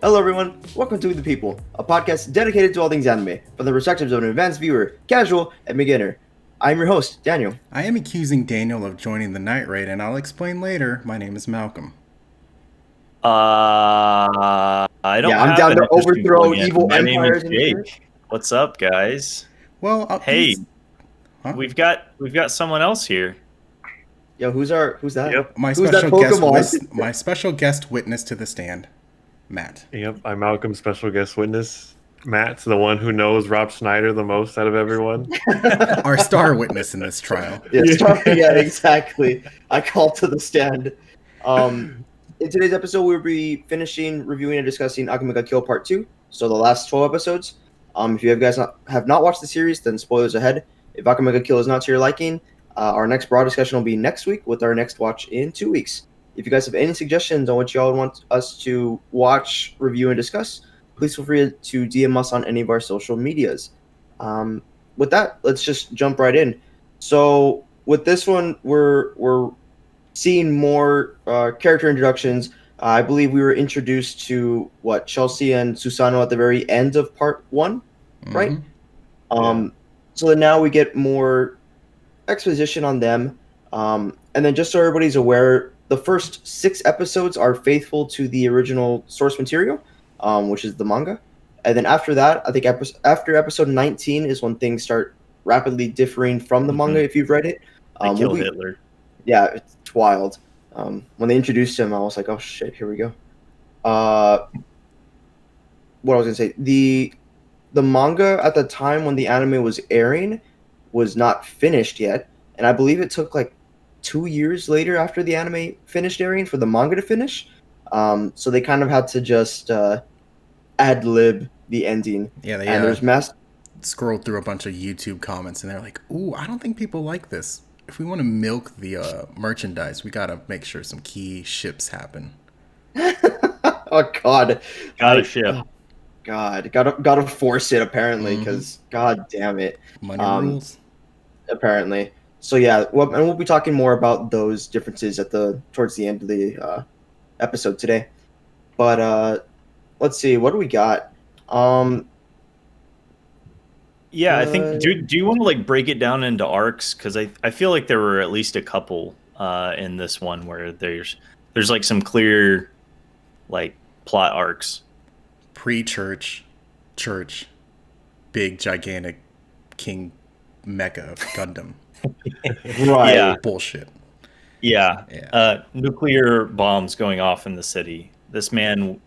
Hello everyone, welcome to The People, a podcast dedicated to all things anime, from the perspectives of an advanced viewer, casual, and beginner. I'm your host, Daniel. I am accusing Daniel of joining the night raid, and I'll explain later. My name is Malcolm. I don't I'm have down an to interesting overthrow plug-in. evil My name empires is and shit. Jake. What's up, guys? Well, Hey, Huh? we've got someone else here. Yo, who's that? Yep. my Who's that special guest, Pokemon? my special guest witness to the stand, Matt. Yep, I'm Malcolm's special guest witness. Matt's the one who knows Rob Schneider the most out of everyone. Our star witness in this trial. Yeah, exactly. I call to the stand. In today's episode, we'll be finishing reviewing and discussing Akame ga Kill Part 2, so the last 12 episodes. If you guys have not watched the series, then spoilers ahead. If Akame ga Kill is not to your liking, our next broad discussion will be next week with our next watch in 2 weeks. If you guys have any suggestions on what y'all want us to watch, review, and discuss, please feel free to DM us on any of our social medias. With that, let's just jump right in. So with this one, we're seeing more character introductions. I believe we were introduced to Chelsea and Susano at the very end of part 1, right? Mhm. So then now we get more exposition on them, and then just so everybody's aware, the first 6 episodes are faithful to the original source material, which is the manga, and then after that, I think after episode 19 is when things start rapidly differing from the manga. If you've read it, They kill we'll be- Hitler. yeah, it's wild. When they introduced him, I was like, oh shit, here we go. What I was gonna say, the manga at the time when the anime was airing was not finished yet, and I believe it took like 2 years later after the anime finished airing for the manga to finish. So they kind of had to just ad lib the ending. Yeah, And there's scrolled through a bunch of YouTube comments, and they're like, "Ooh, I don't think people like this. If we want to milk the merchandise, we gotta make sure some key ships happen." oh god, Got a ship. God, gotta force it apparently, because god damn it. Money rules. Apparently. So yeah, and we'll be talking more about those differences towards the end of the episode today. But let's see, what do we got? Yeah, I think. Do you want to like break it down into arcs? Because I feel like there were at least a couple in this one where there's like some clear like plot arcs. Pre-church, church, big gigantic king mecha Gundam. Right. Yeah. Bullshit. Yeah. Nuclear bombs going off in the city. This man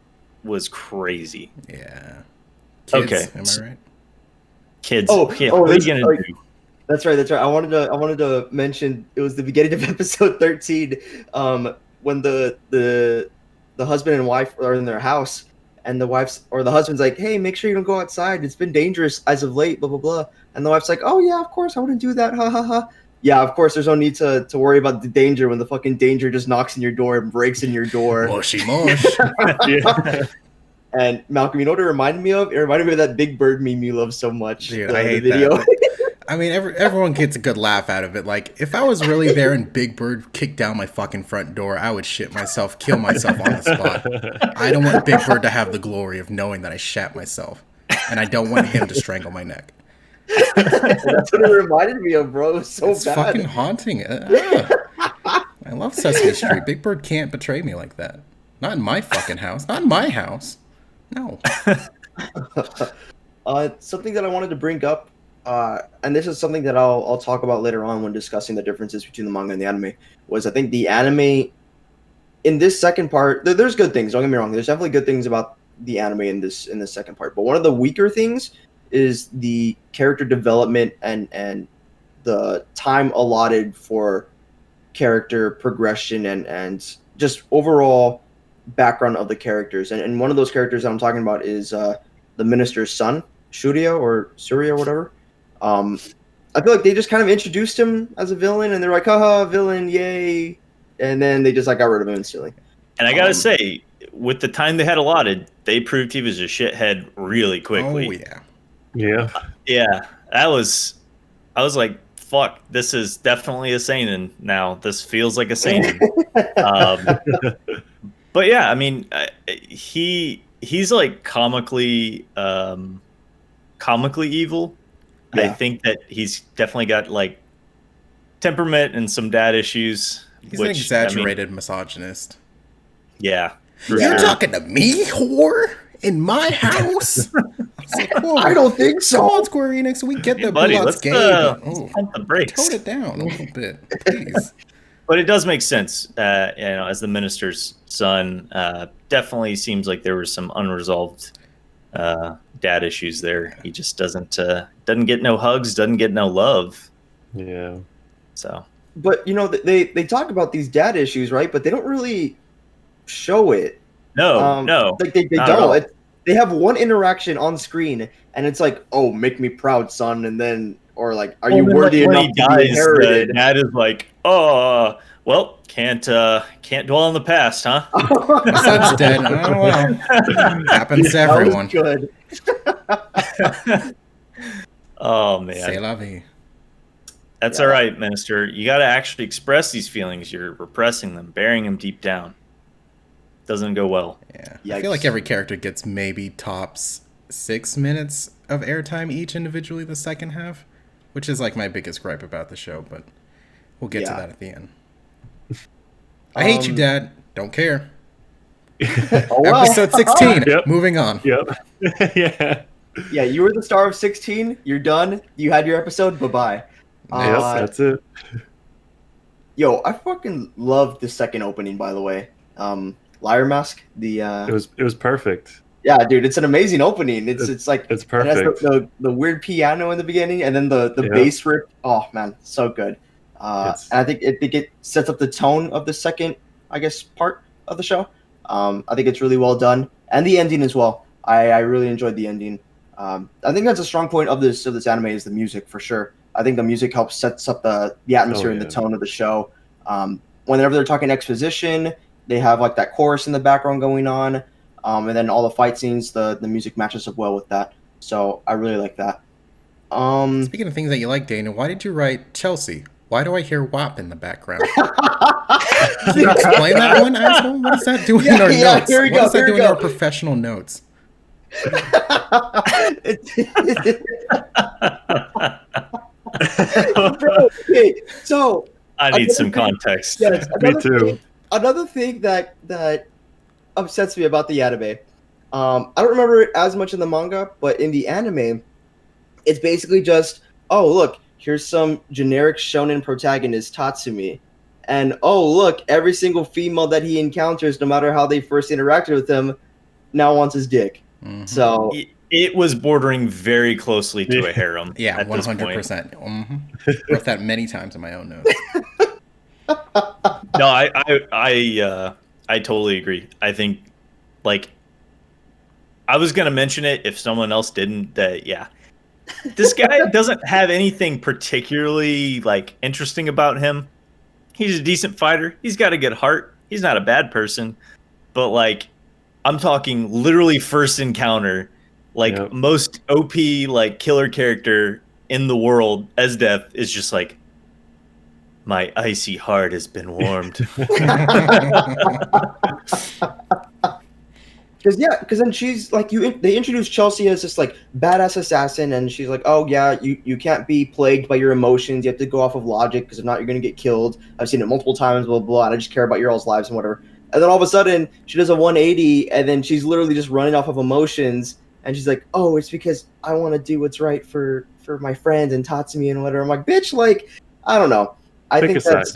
was crazy. Yeah. Kids, Okay. Am I right? Kids. Oh, yeah, what are you this- gonna like- do? That's right. I wanted to mention it was the beginning of episode 13, when the husband and wife are in their house, and the husband's like, "Hey, make sure you don't go outside. It's been dangerous as of late." Blah blah blah. And the wife's like, "Oh yeah, of course I wouldn't do that." Ha ha ha. Yeah, of course. There's no need to worry about the danger when the fucking danger just knocks in your door and breaks in your door. Mushy mush. Yeah. And Malcolm, you know what it reminded me of? It reminded me of that Big Bird meme you love so much. Dude, I hate that. I mean, everyone gets a good laugh out of it. Like, if I was really there and Big Bird kicked down my fucking front door, I would shit myself, kill myself on the spot. I don't want Big Bird to have the glory of knowing that I shat myself. And I don't want him to strangle my neck. That's what it reminded me of, bro. It was so It's bad. fucking haunting. I love Sesame Street. Big Bird can't betray me like that. Not in my fucking house. Not in my house. No. Something that I wanted to bring up, and this is something that I'll talk about later on when discussing the differences between the manga and the anime, was I think the anime in this second part, there's good things, don't get me wrong, there's definitely good things about the anime in this second part, but one of the weaker things is the character development and the time allotted for character progression and just overall background of the characters. And one of those characters that I'm talking about is the minister's son, Surya or whatever. I feel like they just kind of introduced him as a villain, and they're like, haha, villain, yay. And then they just like got rid of him instantly. And I gotta say, with the time they had allotted, they proved he was a shithead really quickly. Oh, yeah. Yeah. Yeah, I was like, fuck, this is definitely a seinen now. This feels like a seinen. But yeah, I mean, he he's like comically evil. Yeah. I think that he's definitely got like temperament and some dad issues. He's an exaggerated misogynist. Yeah. You're talking to me, whore? In my house? I don't think so. Come on, Square Enix, we get the buddy, let's pump the brakes. Tone it down a little bit, please. But it does make sense. As the minister's son, definitely seems like there was some unresolved dad issues there. He just doesn't get no hugs, doesn't get no love. Yeah. So. But they talk about these dad issues, right? But they don't really show it. No. Like they don't. They have one interaction on screen, and it's like, "Oh, make me proud, son," and then, or like, "Are you worthy enough to be inherited?" The dad is like, "Oh, well, can't dwell on the past, huh?" My son's dead. Oh well, happens to everyone. Good. Oh man, C'est la vie. That's all right, Minister. You got to actually express these feelings. You're repressing them, burying them deep down. Doesn't go well. Yeah. Yikes. I feel like every character gets maybe tops 6 minutes of airtime each individually the second half, which is like my biggest gripe about the show, but we'll get to that at the end. I hate you, Dad. Don't care. Episode 16. Yep. Moving on. Yep. Yeah. Yeah, you were the star of 16. You're done. You had your episode. Bye-bye. Yes, that's it. Yo, I fucking loved the second opening, by the way. Liar Mask. It was perfect. Yeah, dude, it's an amazing opening. It's like it's perfect. It has the weird piano in the beginning, and then the bass riff. Oh man, so good. And I think it sets up the tone of the second, I guess, part of the show. I think it's really well done, and the ending as well. I really enjoyed the ending. I think that's a strong point of this anime is the music for sure. I think the music helps sets up the atmosphere and the tone of the show. Whenever they're talking exposition, they have like that chorus in the background going on, and then all the fight scenes, the music matches up well with that. So I really like that. Speaking of things that you like, Dana, why did you write Chelsea? Why do I hear WAP in the background? Can you explain that one, asshole? What does that do in our notes? What does that do in our professional notes? Bro, okay, so I need some context. Yes, Me too. Another thing that upsets me about the anime, I don't remember it as much in the manga, but in the anime, it's basically just, oh look, here's some generic shonen protagonist Tatsumi, and oh look, every single female that he encounters, no matter how they first interacted with him, now wants his dick. Mm-hmm. So it was bordering very closely to a harem. Yeah, 100%. Mm-hmm. Wrote that many times in my own notes. No, I totally agree. I think, like, I was gonna mention it if someone else didn't. That this guy doesn't have anything particularly like interesting about him. He's a decent fighter. He's got a good heart. He's not a bad person. But like, I'm talking literally first encounter, like most OP like killer character in the world as Death is just like, my icy heart has been warmed. Because then she's like, they introduce Chelsea as this like badass assassin, and she's like, oh yeah, you can't be plagued by your emotions. You have to go off of logic, because if not, you're gonna get killed. I've seen it multiple times, blah blah. And I just care about your all's lives and whatever. And then all of a sudden, she does a 180, and then she's literally just running off of emotions. And she's like, oh, it's because I want to do what's right for my friends and Tatsumi and whatever. I'm like, bitch, like, I don't know. I think that's,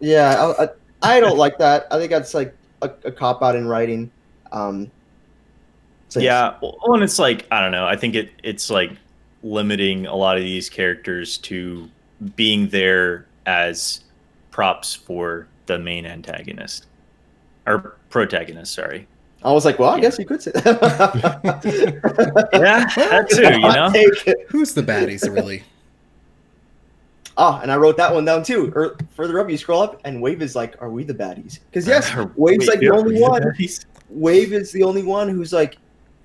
I don't like that. I think that's like a cop out in writing. Yeah, well, and it's like, I don't know. I think it's like limiting a lot of these characters to being there as props for the main antagonist or protagonist. Sorry. I was like, well, I guess you could say that. Yeah, that too. You know, who's the baddies really? And I wrote that one down too. Or further up, you scroll up, and Wave is like, "Are we the baddies?" Because yes, Wave's like the only one. Wave is the only one who's like,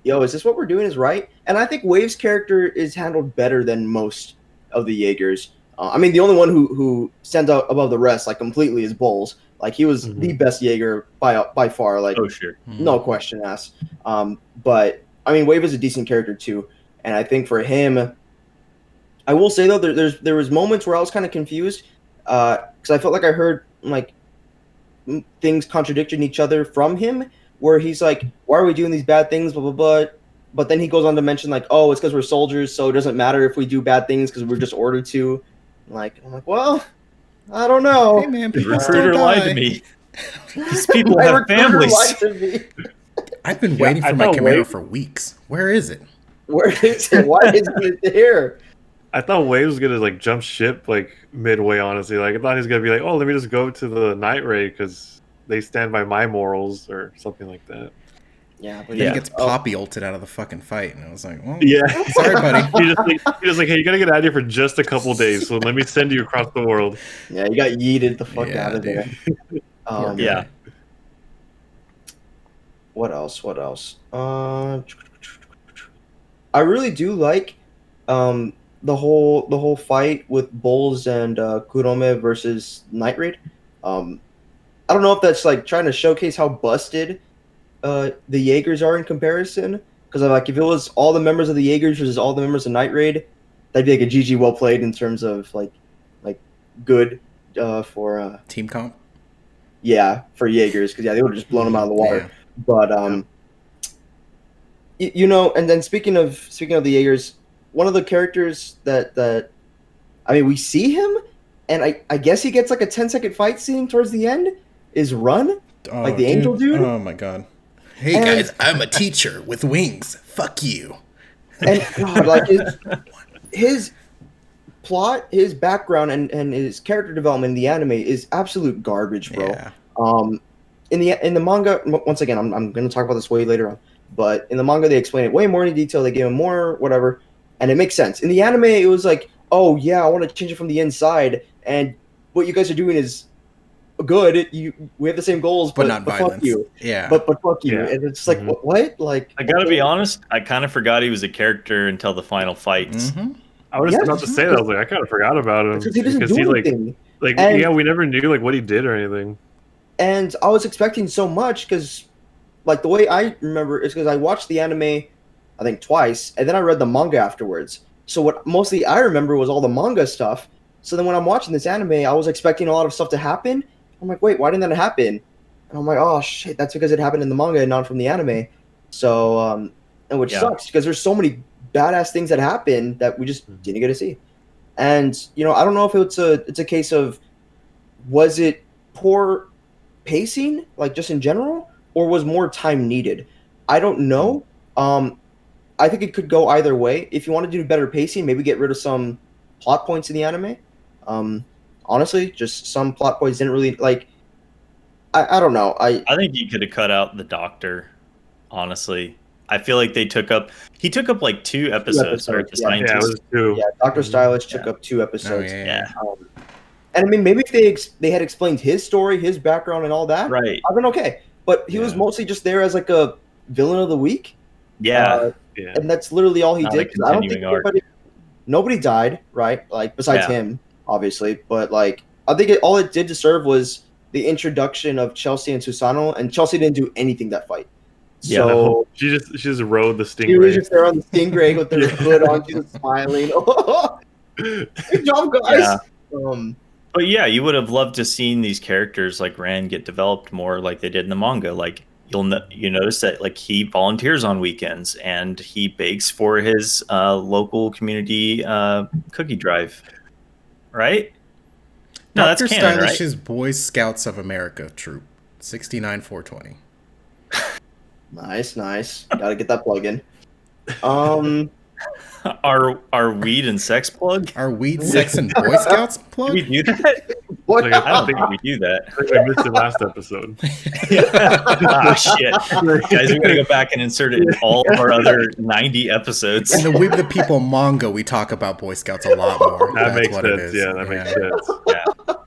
"Yo, is this what we're doing is right?" And I think Wave's character is handled better than most of the Jaegers. I mean, the only one who stands out above the rest, like completely, is Bowles. Like he was the best Jaeger by far. Like Oh sure. no question asked. But I mean, Wave is a decent character too, and I think for him, I will say though, there was moments where I was kind of confused because I felt like I heard like things contradicting each other from him, where he's like, "Why are we doing these bad things?" Blah blah blah. But then he goes on to mention like, "Oh, it's because we're soldiers, so it doesn't matter if we do bad things because we're just ordered to." I'm like, well, I don't know. Hey man, The people still recruiter lied to die. me. These people My have recruiter families. lied to me. I've been waiting I for my thought Camaro Wave- for weeks. Where is it? Where is it? Why isn't it there? I thought Wave was gonna like jump ship like midway. Honestly, like I thought he was gonna be like, "Oh, let me just go to the Night Raid because they stand by my morals" or something like that. Yeah, but Then Yeah. he gets poppy ulted out of the fucking fight, and I was like, well, Yeah, sorry, buddy. he just like, "Hey, you gotta get out of here for just a couple days, so let me send you across the world." yeah, you got yeeted the fuck Yeah, out of there. Poor guy. Yeah. What else? I really do like the whole fight with Bulls and Kurome versus Night Raid. I don't know if that's like trying to showcase how busted the Jaegers are in comparison. Because like if it was all the members of the Jaegers versus all the members of Night Raid, that'd be like a GG well played in terms of like good for Team comp. for Jaegers, because they would have just blown them out of the water. Yeah. But you know, and then speaking of the Jaegers, one of the characters that I mean, we see him, and I guess he gets like a 10-second fight scene towards the end. Is Run Oh, like the angel dude? Oh my god. Hey And- guys, I'm a teacher with wings. Fuck you. And God, like his plot, his background, and his character development in the anime is absolute garbage, bro. Yeah. In the manga, once again, I'm going to talk about this way later on, but in the manga they explain it way more in detail. They give him more whatever, and it makes sense. In the anime, it was like, oh yeah, I want to change it from the inside, and what you guys are doing is good. We have the same goals, But not fuck violence. you. Yeah. But fuck you, Yeah. and it's like what? Like I gotta be honest, I kind of forgot he was a character until the final fights. Mhm. I was Yeah, about to say that. I was like, I kind of forgot about him because he doesn't do like anything. we never knew like what he did or anything. And I was expecting so much because, like, the way I remember is because I watched the anime, I think twice, and then I read the manga afterwards. So what mostly I remember was all the manga stuff. So then when I'm watching this anime, I was expecting a lot of stuff to happen. I'm like, wait, why didn't that happen? And I'm like, oh shit, that's because it happened in the manga and not from the anime. So, and which sucks because there's so many badass things that happen that we just didn't get to see. And you know, I don't know if it's a case of was it poor pacing, like just in general, or was more time needed? I don't know. I think it could go either way. If you want to do better pacing, maybe get rid of some plot points in the anime. Honestly, just some plot points didn't really like. I don't know. I think you could have cut out the doctor. Honestly, I feel like he took up like 2 episodes. Or the yeah. Yeah, it scientist. was two. yeah, Dr. Stylish took up 2 Oh, episodes. yeah. And I mean, maybe if they had explained his story, his background, and all that, Right. I've been okay. But he was Yeah. mostly just there as like a villain of the week. Yeah. Yeah. And that's literally all he Not a did. 'Cause I don't think continuing arc. nobody died, right? Like besides Yeah. him, obviously. But like, I think all it did to serve was the introduction of Chelsea and Susano, and Chelsea didn't do anything that fight. Yeah, So She just rode the she was stingray. just there on the stingray with her hood on, she was smiling. Good job, guys. Yeah. But yeah, you would have loved to seen these characters like Rand get developed more like they did in the manga. Like you notice that like he volunteers on weekends and he bakes for his local community cookie drive, right? No, that's Dr. canon, right? Stylish's Boy Scouts of America troop, 69420. Nice. Gotta get that plug in. Our weed and sex plug? Our weed, sex, and Boy Scouts Do plug? we do that? What? Like, I don't think we do that. I think I missed it last episode. Ah, shit. Guys, we gotta go back and insert it in all of our other 90 episodes. In the Weeb the People manga, we talk about Boy Scouts a lot more. That That's makes what it sense. is. Yeah, that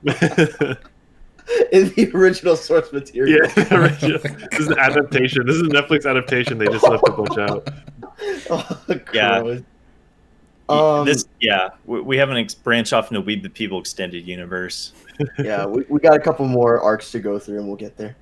makes sense. In the original source material. Yeah, this is an adaptation. This is a Netflix adaptation. They just left a bunch out. Oh, Yeah. gross. We haven't branched off into Weeb the People extended universe. Yeah, we got a couple more arcs to go through, and we'll get there.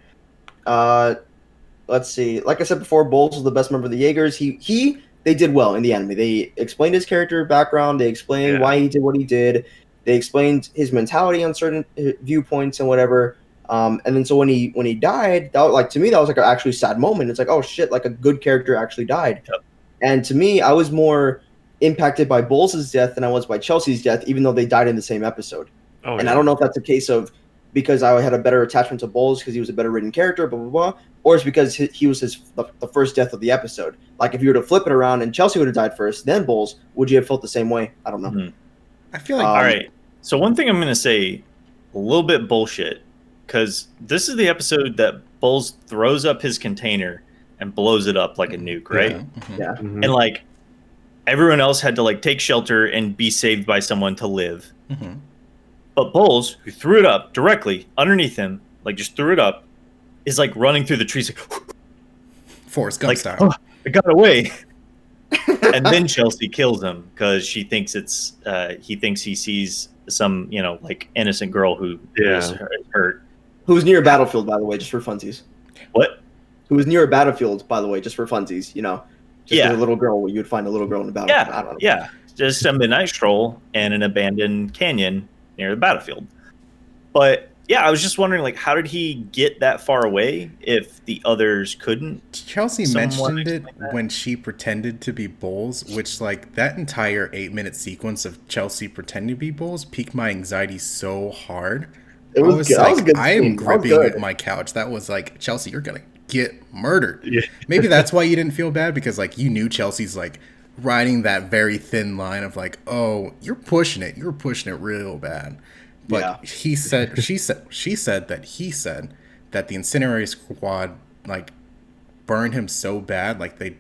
Let's see. Like I said before, Bowles was the best member of the Jaegers. They did well in the anime. They explained his character background. They explained why he did what he did. They explained his mentality on certain viewpoints and whatever. And then so when he died, to me that was like an actually sad moment. It's like, oh shit, like a good character actually died. Yep. And to me, I was more impacted by Bowles' death than I was by Chelsea's death, even though they died in the same episode. I don't know if that's a case of because I had a better attachment to Bowles because he was a better written character, blah, blah, blah, or it's because he was the first death of the episode. Like, if you were to flip it around and Chelsea would have died first, then Bowles, would you have felt the same way? I don't know. Mm-hmm. I feel like... all right. So one thing I'm going to say, a little bit bullshit, because this is the episode that Bowles throws up his container and blows it up like a nuke, right? Yeah. Mm-hmm. Yeah. Mhm. And, like, everyone else had to, like, take shelter and be saved by someone to live. Mm-hmm. But Bowles, who threw it up directly underneath him, like just threw it up, is like running through the trees, like Forrest Gump like, style. oh, it got away. And then Chelsea kills him because she thinks he thinks he sees some, like innocent girl who is hurt. Who was near a battlefield, by the way, just for funsies. What? Who was near a battlefield, by the way, just for funsies, Just as a little girl, you would find a little girl in the battlefield. I don't know. Yeah. Just a midnight stroll in an abandoned canyon near the battlefield. But yeah, I was just wondering, like, how did he get that far away if the others couldn't? Chelsea mentioned it when she pretended to be Bowles, which, like, that entire 8-minute sequence of Chelsea pretending to be Bowles piqued my anxiety so hard. It was good. Like, I am gripping at my couch. That was like, Chelsea, you're gonna get murdered. Yeah. Maybe that's why you didn't feel bad, because like you knew Chelsea's like riding that very thin line of like, oh, you're pushing it real bad. But she said that the incendiary squad like burned him so bad, like they,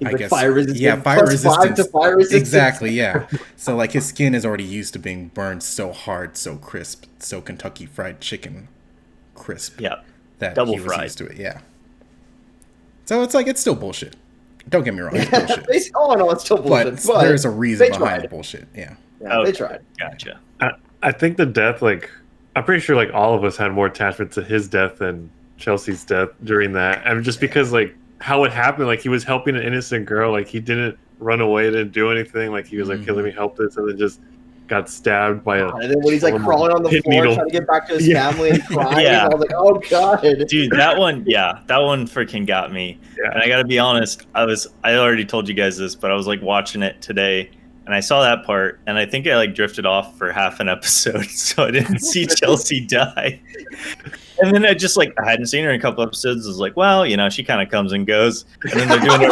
I guess, fire resistance. Yeah, fire resistance. Fire resistance. Exactly, yeah. So like his skin is already used to being burned so hard, so crisp, so Kentucky Fried Chicken crisp. Yeah, that double he was fried. used to it. Yeah. So it's like, it's still bullshit. Don't get me wrong, it's bullshit. It's still bullshit. But there's a reason behind the bullshit. Yeah. They tried. Gotcha. I think the death, like, I'm pretty sure like all of us had more attachment to his death than Chelsea's death during that. And just because like how it happened, like he was helping an innocent girl, like he didn't run away, didn't do anything, like he was like, "Hey, let me help this," and then just got stabbed by a. And then when he's like crawling on the floor needle. trying to get back to his family and crying, I was like, "Oh god, dude, that one freaking got me." Yeah. And I gotta be honest, I already told you guys this, but I was like watching it today, and I saw that part, and I think I like drifted off for half an episode, so I didn't see Chelsea die. And then I hadn't seen her in a couple episodes. I was like, well, she kind of comes and goes. And then they're doing a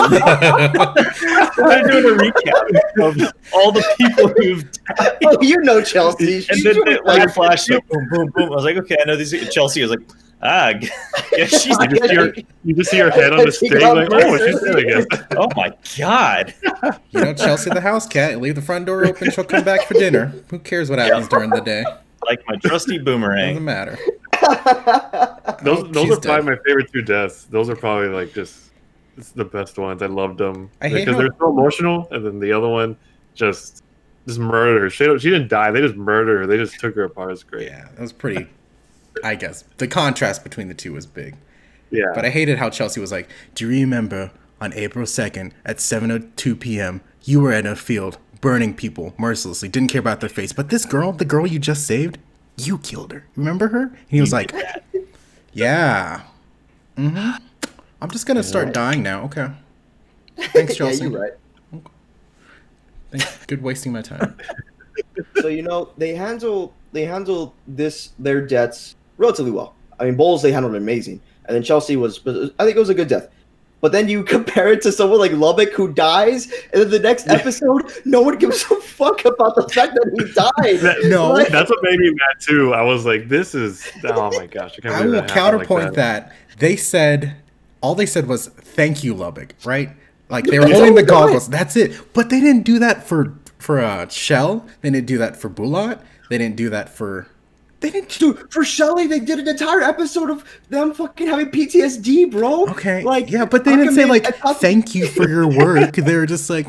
recap of all the people who've died. Oh, Chelsea. And then it like flashed, like, boom, boom, boom. I was like, okay, I know these. Chelsea was like, yeah, she's you just see her head on the stage, like, oh, she's dead again. Oh my god. Chelsea the house cat. Leave the front door open. She'll come back for dinner. Who cares what happens during the day? Like my trusty boomerang. Doesn't matter. Those are probably my favorite two deaths. Those are probably like it's the best ones. I loved them because they're so emotional, and then the other one just murder. She didn't die. They just murdered her. They just took her apart. It's great. Yeah, that was pretty. I guess the contrast between the two was big. Yeah, but I hated how Chelsea was like, "Do you remember on April 2nd at 7:02 p.m. you were in a field burning people mercilessly, didn't care about their face, but this girl, the girl you just saved, you killed her. Remember her?" And he was like, "Yeah, I'm just gonna start dying now." Okay, thanks, Chelsea. Yeah, you're right. Thanks. Good wasting my time. So they handle their deaths relatively well. I mean, Bowles, they handled amazing, and then Chelsea I think it was a good death. But then you compare it to someone like Lubbock who dies, and then the next episode, no one gives a fuck about the fact that he died. No, that's what made me mad too. I was like, "This is oh my gosh!" I will counterpoint that. All they said was "Thank you, Lubbock," right? Like they were holding the goggles. That's it. But they didn't do that for Shell. They didn't do that for Bulat. They didn't do that for. They didn't do for Shelly. They did an entire episode of them fucking having PTSD, bro. Okay, like yeah, but they didn't say like "Thank you for your work." They were just like,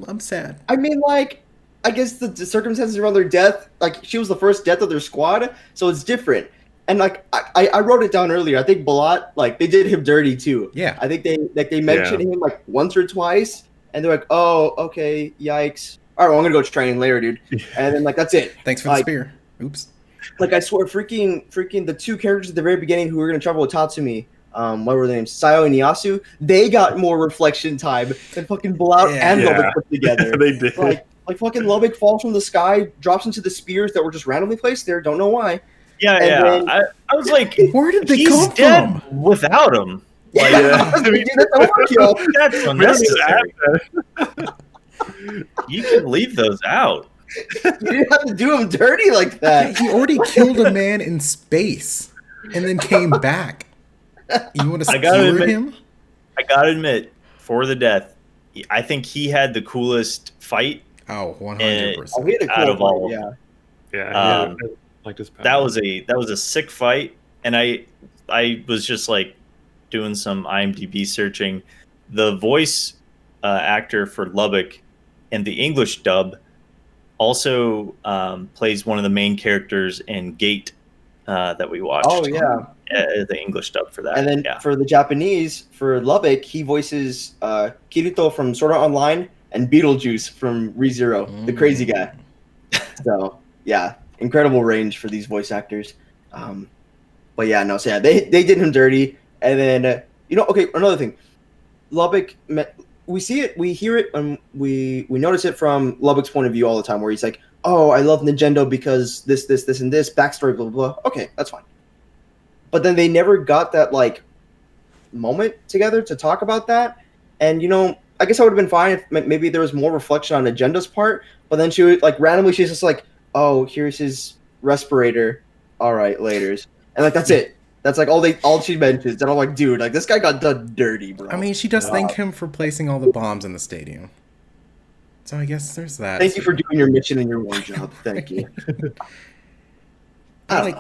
I'm sad. I mean, like, I guess the circumstances around their death, like, she was the first death of their squad, so it's different. And like, I wrote it down earlier. I think Balat, like, they did him dirty too. Yeah. I think they mentioned him like once or twice, and they're like, oh, okay, yikes. All right, well, I'm gonna go train later, dude. And then like that's it. Thanks for the spear. Oops. Like I swear, freaking the two characters at the very beginning who were gonna travel with Tatsumi, what were their names? Sayo and Yasu. They got more reflection time than fucking Blout and Lubbock put together. They did. Like fucking Lubbock falls from the sky, drops into the spears that were just randomly placed there. Don't know why. Yeah, And yeah. I was like, where did they he's come dead from? without him. Like, Dude, that's overkill. that's unnecessary. You can leave those out. You didn't have to do him dirty like that. He already killed a man in space and then came back. You want to skewer him? I gotta admit, for the death, I think he had the coolest fight. Oh, 100%. We had a cool out of all fight, of them. Yeah. Like this. That was a sick fight, and I was just like doing some IMDb searching. The voice actor for Lubbock in the English dub also plays one of the main characters in Gate that we watched. Oh yeah, the English dub for that. And then for the Japanese, for Lubbock, he voices Kirito from Sword Art Online and Beetlejuice from ReZero, the crazy guy. So yeah, incredible range for these voice actors. But yeah, no, so yeah, they did him dirty. And then okay, another thing, Lubbock. We see it, we hear it, and we notice it from Lubbock's point of view all the time, where he's like, "Oh, I love Nintendo because this, and this backstory, blah blah blah." Okay, that's fine. But then they never got that like moment together to talk about that. And I guess I would have been fine if maybe there was more reflection on Agenda's part. But then she would like randomly, she's just like, "Oh, here's his respirator. All right, laters," and like that's it. That's like all she mentions, and I'm like, dude, like this guy got done dirty, bro. I mean, she does thank him for placing all the bombs in the stadium. So I guess there's that. Thank you for doing your mission and your one job. Thank you. Like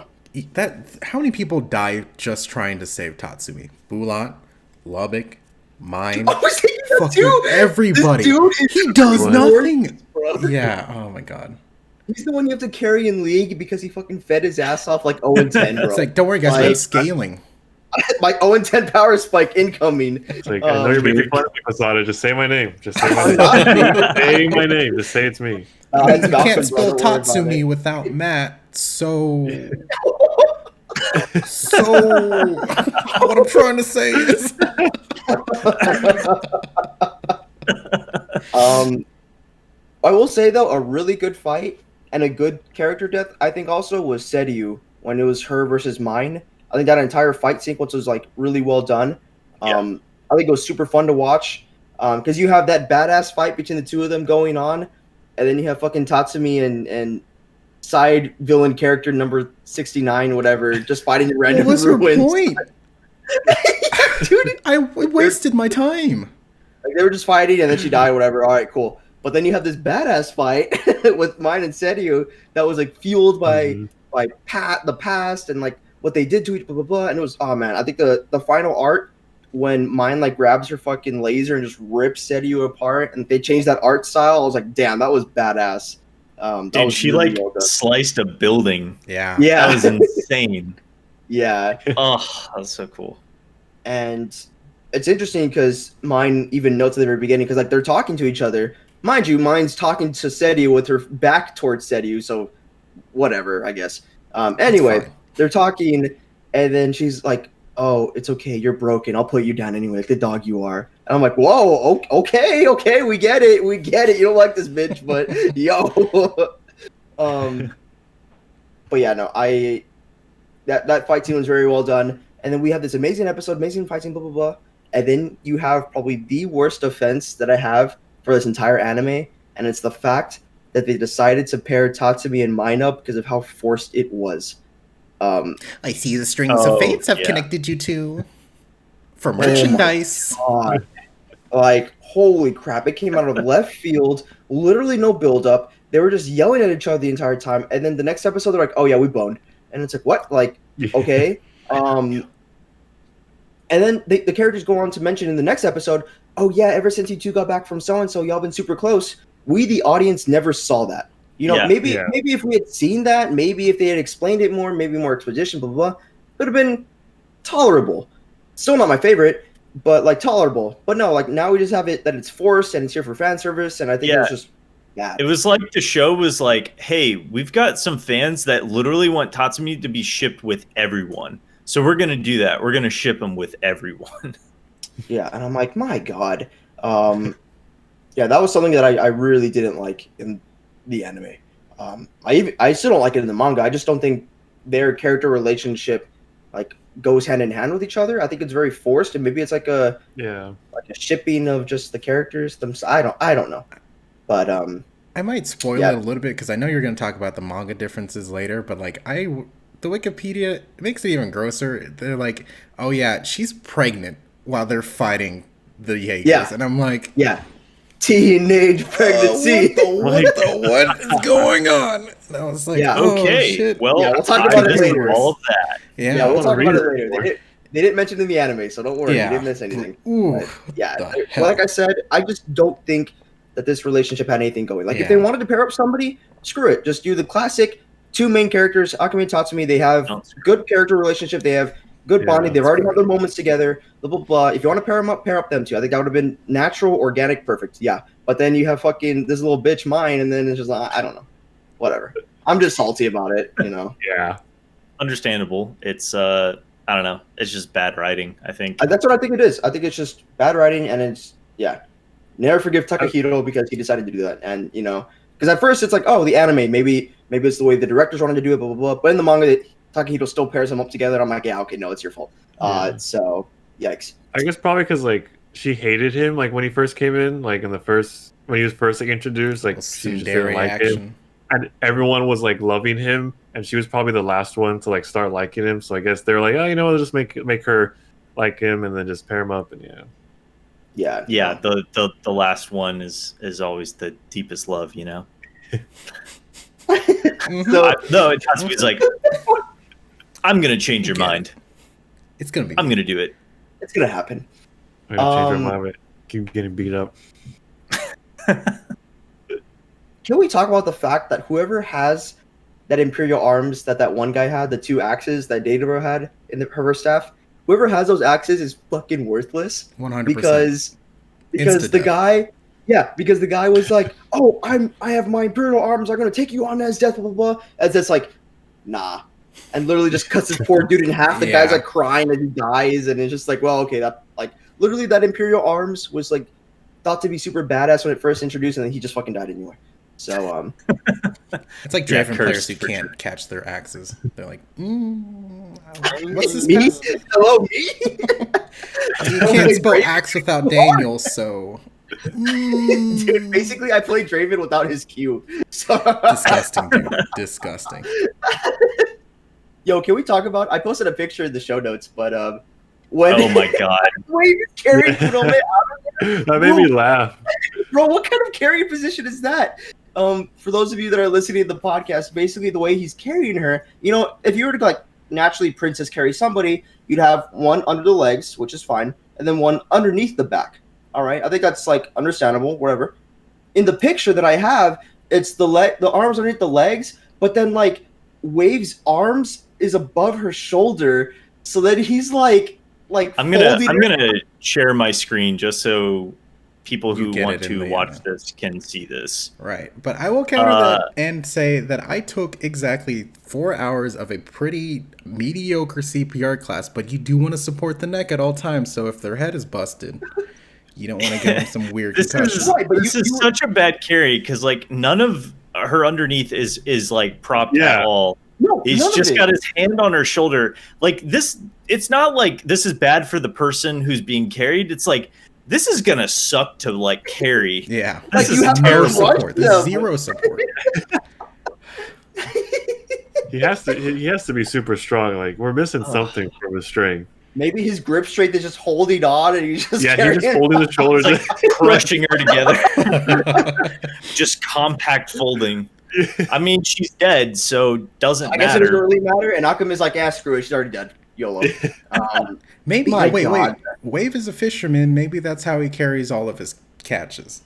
that. How many people die just trying to save Tatsumi? Bulat, Lubbock, mine, fucking everybody. He does nothing. Yeah. Oh my god. He's the one you have to carry in league because he fucking fed his ass off like 0-10, bro. It's like, don't worry, guys, I'm scaling. Like 0-10 power spike incoming. It's like, I know you're making fun of me, Posada. Just say my name. Just say my name. Say my name. Just say it's me. You can't spell Tatsumi without Matt, so... what I'm trying to say is... I will say, though, a really good fight and a good character death, I think also was Seiryu when it was her versus mine. I think that entire fight sequence was like really well done. I think it was super fun to watch because you have that badass fight between the two of them going on, and then you have fucking Tatsumi and side villain character number 69, whatever, just fighting in random ruins. What was her point? Dude, I wasted my time. Like they were just fighting and then she died, whatever. All right, cool. But then you have this badass fight with mine and Seiryu that was like fueled by the past and like what they did to each blah blah blah. And it was I think the final art when mine like grabs her fucking laser and just rips Seiryu apart and they changed that art style. I was like, damn, that was badass. Dude, she really sliced a building. Yeah, that was insane. Yeah. Oh, that was so cool. And it's interesting because mine even notes at the very beginning because like they're talking to each other. Mind you, mine's talking to Seiryu with her back towards Seiryu, so whatever, I guess. Anyway, they're talking, and then she's like, "Oh, it's okay, you're broken. I'll put you down anyway, like the dog you are." And I'm like, "Whoa, okay, we get it. You don't like this bitch, but yo." But yeah, no, that fight scene was very well done, and then we have this amazing episode, amazing fight scene, blah blah blah, and then you have probably the worst offense that I have for this entire anime, and it's the fact that they decided to pair Tatsumi and mine up because of how forced it was. I see the strings of fates have connected you two for merchandise. Oh like, holy crap, it came out of left field, literally no build-up. They were just yelling at each other the entire time, and then the next episode, they're like, "Oh yeah, we boned." And it's like, what? Like, okay. And then the characters go on to mention in the next episode, oh yeah, ever since you two got back from so-and-so, y'all been super close. We, the audience, never saw that. You know, maybe if we had seen that, maybe if they had explained it more, maybe more exposition, blah, blah, blah, it would have been tolerable. Still not my favorite, but like tolerable. But no, like now we just have it that it's forced and it's here for fan service, and I think it's just bad. It was like the show was like, hey, we've got some fans that literally want Tatsumi to be shipped with everyone. So we're going to do that. We're going to ship him with everyone. Yeah, and I'm like, my God. Yeah, that was something that I really didn't like in the anime. I still don't like it in the manga. I just don't think their character relationship like goes hand in hand with each other. I think it's very forced, and maybe it's like a shipping of just the characters themselves. I don't know, but I might spoil it a little bit because I know you're going to talk about the manga differences later. But like the Wikipedia makes it even grosser. They're like, oh yeah, she's pregnant while they're fighting the Jaegers, and I'm like, teenage pregnancy. What is going on? And I was like, okay, shit. Well, we'll talk about it later. All of that. Yeah, we'll talk about it later. They didn't mention it in the anime, so don't worry. You didn't miss anything. Like I said, I just don't think that this relationship had anything going. Like, if they wanted to pair up somebody, screw it. Just do the classic two main characters, Akame and Tatsumi. They have good character relationship. They have good bonding. They've already had their moments together. Blah, blah, blah. If you want to pair them up, pair up them two. I think that would have been natural, organic, perfect. Yeah. But then you have fucking this little bitch mine, and then it's just like, I don't know. Whatever. I'm just salty about it, you know? Yeah. Understandable. It's, I don't know. It's just bad writing, I think. That's what I think it is. I think it's just bad writing, and it's, never forgive Takahiro because he decided to do that. And, you know, because at first it's like, oh, the anime, maybe it's the way the directors wanted to do it, blah, blah, blah. But in the manga, Takahiro still pairs them up together, and I'm like, okay, no, it's your fault. So, yikes. I guess probably because, like, she hated him, like, when he first came in, like, when he was first, like, introduced, like, she just didn't like him. And everyone was, like, loving him, and she was probably the last one to, like, start liking him. So I guess they're like, oh, you know, we'll just make her like him, and then just pair him up, and the last one is always the deepest love, you know. It's like, I'm gonna change your mind. It's gonna be. I'm gonna do it. It's gonna happen. I'm gonna change my mind. Keep getting beat up. Can we talk about the fact that whoever has that Imperial arms that one guy had, the two axes that Deidara had in her staff, whoever has those axes is fucking worthless. 100%. Because the guy was like, oh, I have my Imperial arms, I'm gonna take you on as death, blah, blah, blah. As it's like, nah. And literally just cuts this poor dude in half. The guy's like crying as he dies, and it's just like, well, okay, that like literally that Imperial arms was like thought to be super badass when it first introduced, and then he just fucking died anyway. So it's like Dragon players who can't catch their axes. They're like, what's this? Me? Hello, me? You can't spell axe without Daniel, so. Dude, basically, I played Draven without his Q. So disgusting, dude. Disgusting. Yo, can we talk about? I posted a picture in the show notes, but when oh my god, Weeb is carrying Kurome out of there. That made me laugh. Bro, what kind of carrying position is that? For those of you that are listening to the podcast, basically the way he's carrying her, you know, if you were to like naturally princess carry somebody, you'd have one under the legs, which is fine, and then one underneath the back. All right, I think that's like understandable, whatever. In the picture that I have, it's the arms underneath the legs, but then like Wave's arms is above her shoulder, so that he's like I'm gonna share my screen just so people who want to watch this can see this. Right, but I will counter that and say that I took exactly 4 hours of a pretty mediocre CPR class, but you do want to support the neck at all times. So if their head is busted, you don't want to give them some weird concussion. This is such a bad carry because like none of her underneath is like propped at all. No, he's just got his hand on her shoulder. Like this, it's not like this is bad for the person who's being carried. It's like this is gonna suck to like carry. Yeah, like this is zero support. This is zero support. He has to be super strong. Like we're missing something from his string. Maybe his grip strength is just holding on, and he's just he's just holding the shoulders, like crushing her together. Just compact folding. I mean, she's dead, so doesn't matter. I guess it doesn't really matter. And Akame is like, screw it, she's already dead. YOLO. Maybe. My Wait. God. Wave is a fisherman. Maybe that's how he carries all of his catches.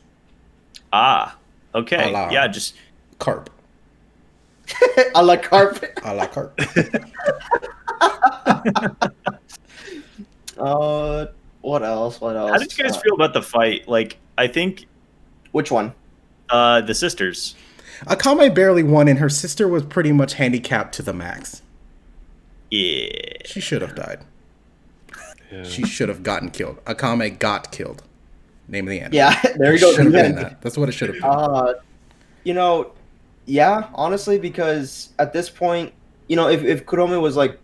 Ah, okay. A la Yeah, just carp. A la carpet. A la carp. What else? What else? how did you guys feel about the fight? Like, I think Which one? the sisters. Akame barely won, and her sister was pretty much handicapped to the max. Yeah. She should have died. Yeah. She should have gotten killed. Akame got killed. Name of the anime. Yeah, there you go. Should have been that. That's what it should have been. You know, yeah, honestly, because at this point, you know, if Kurome was like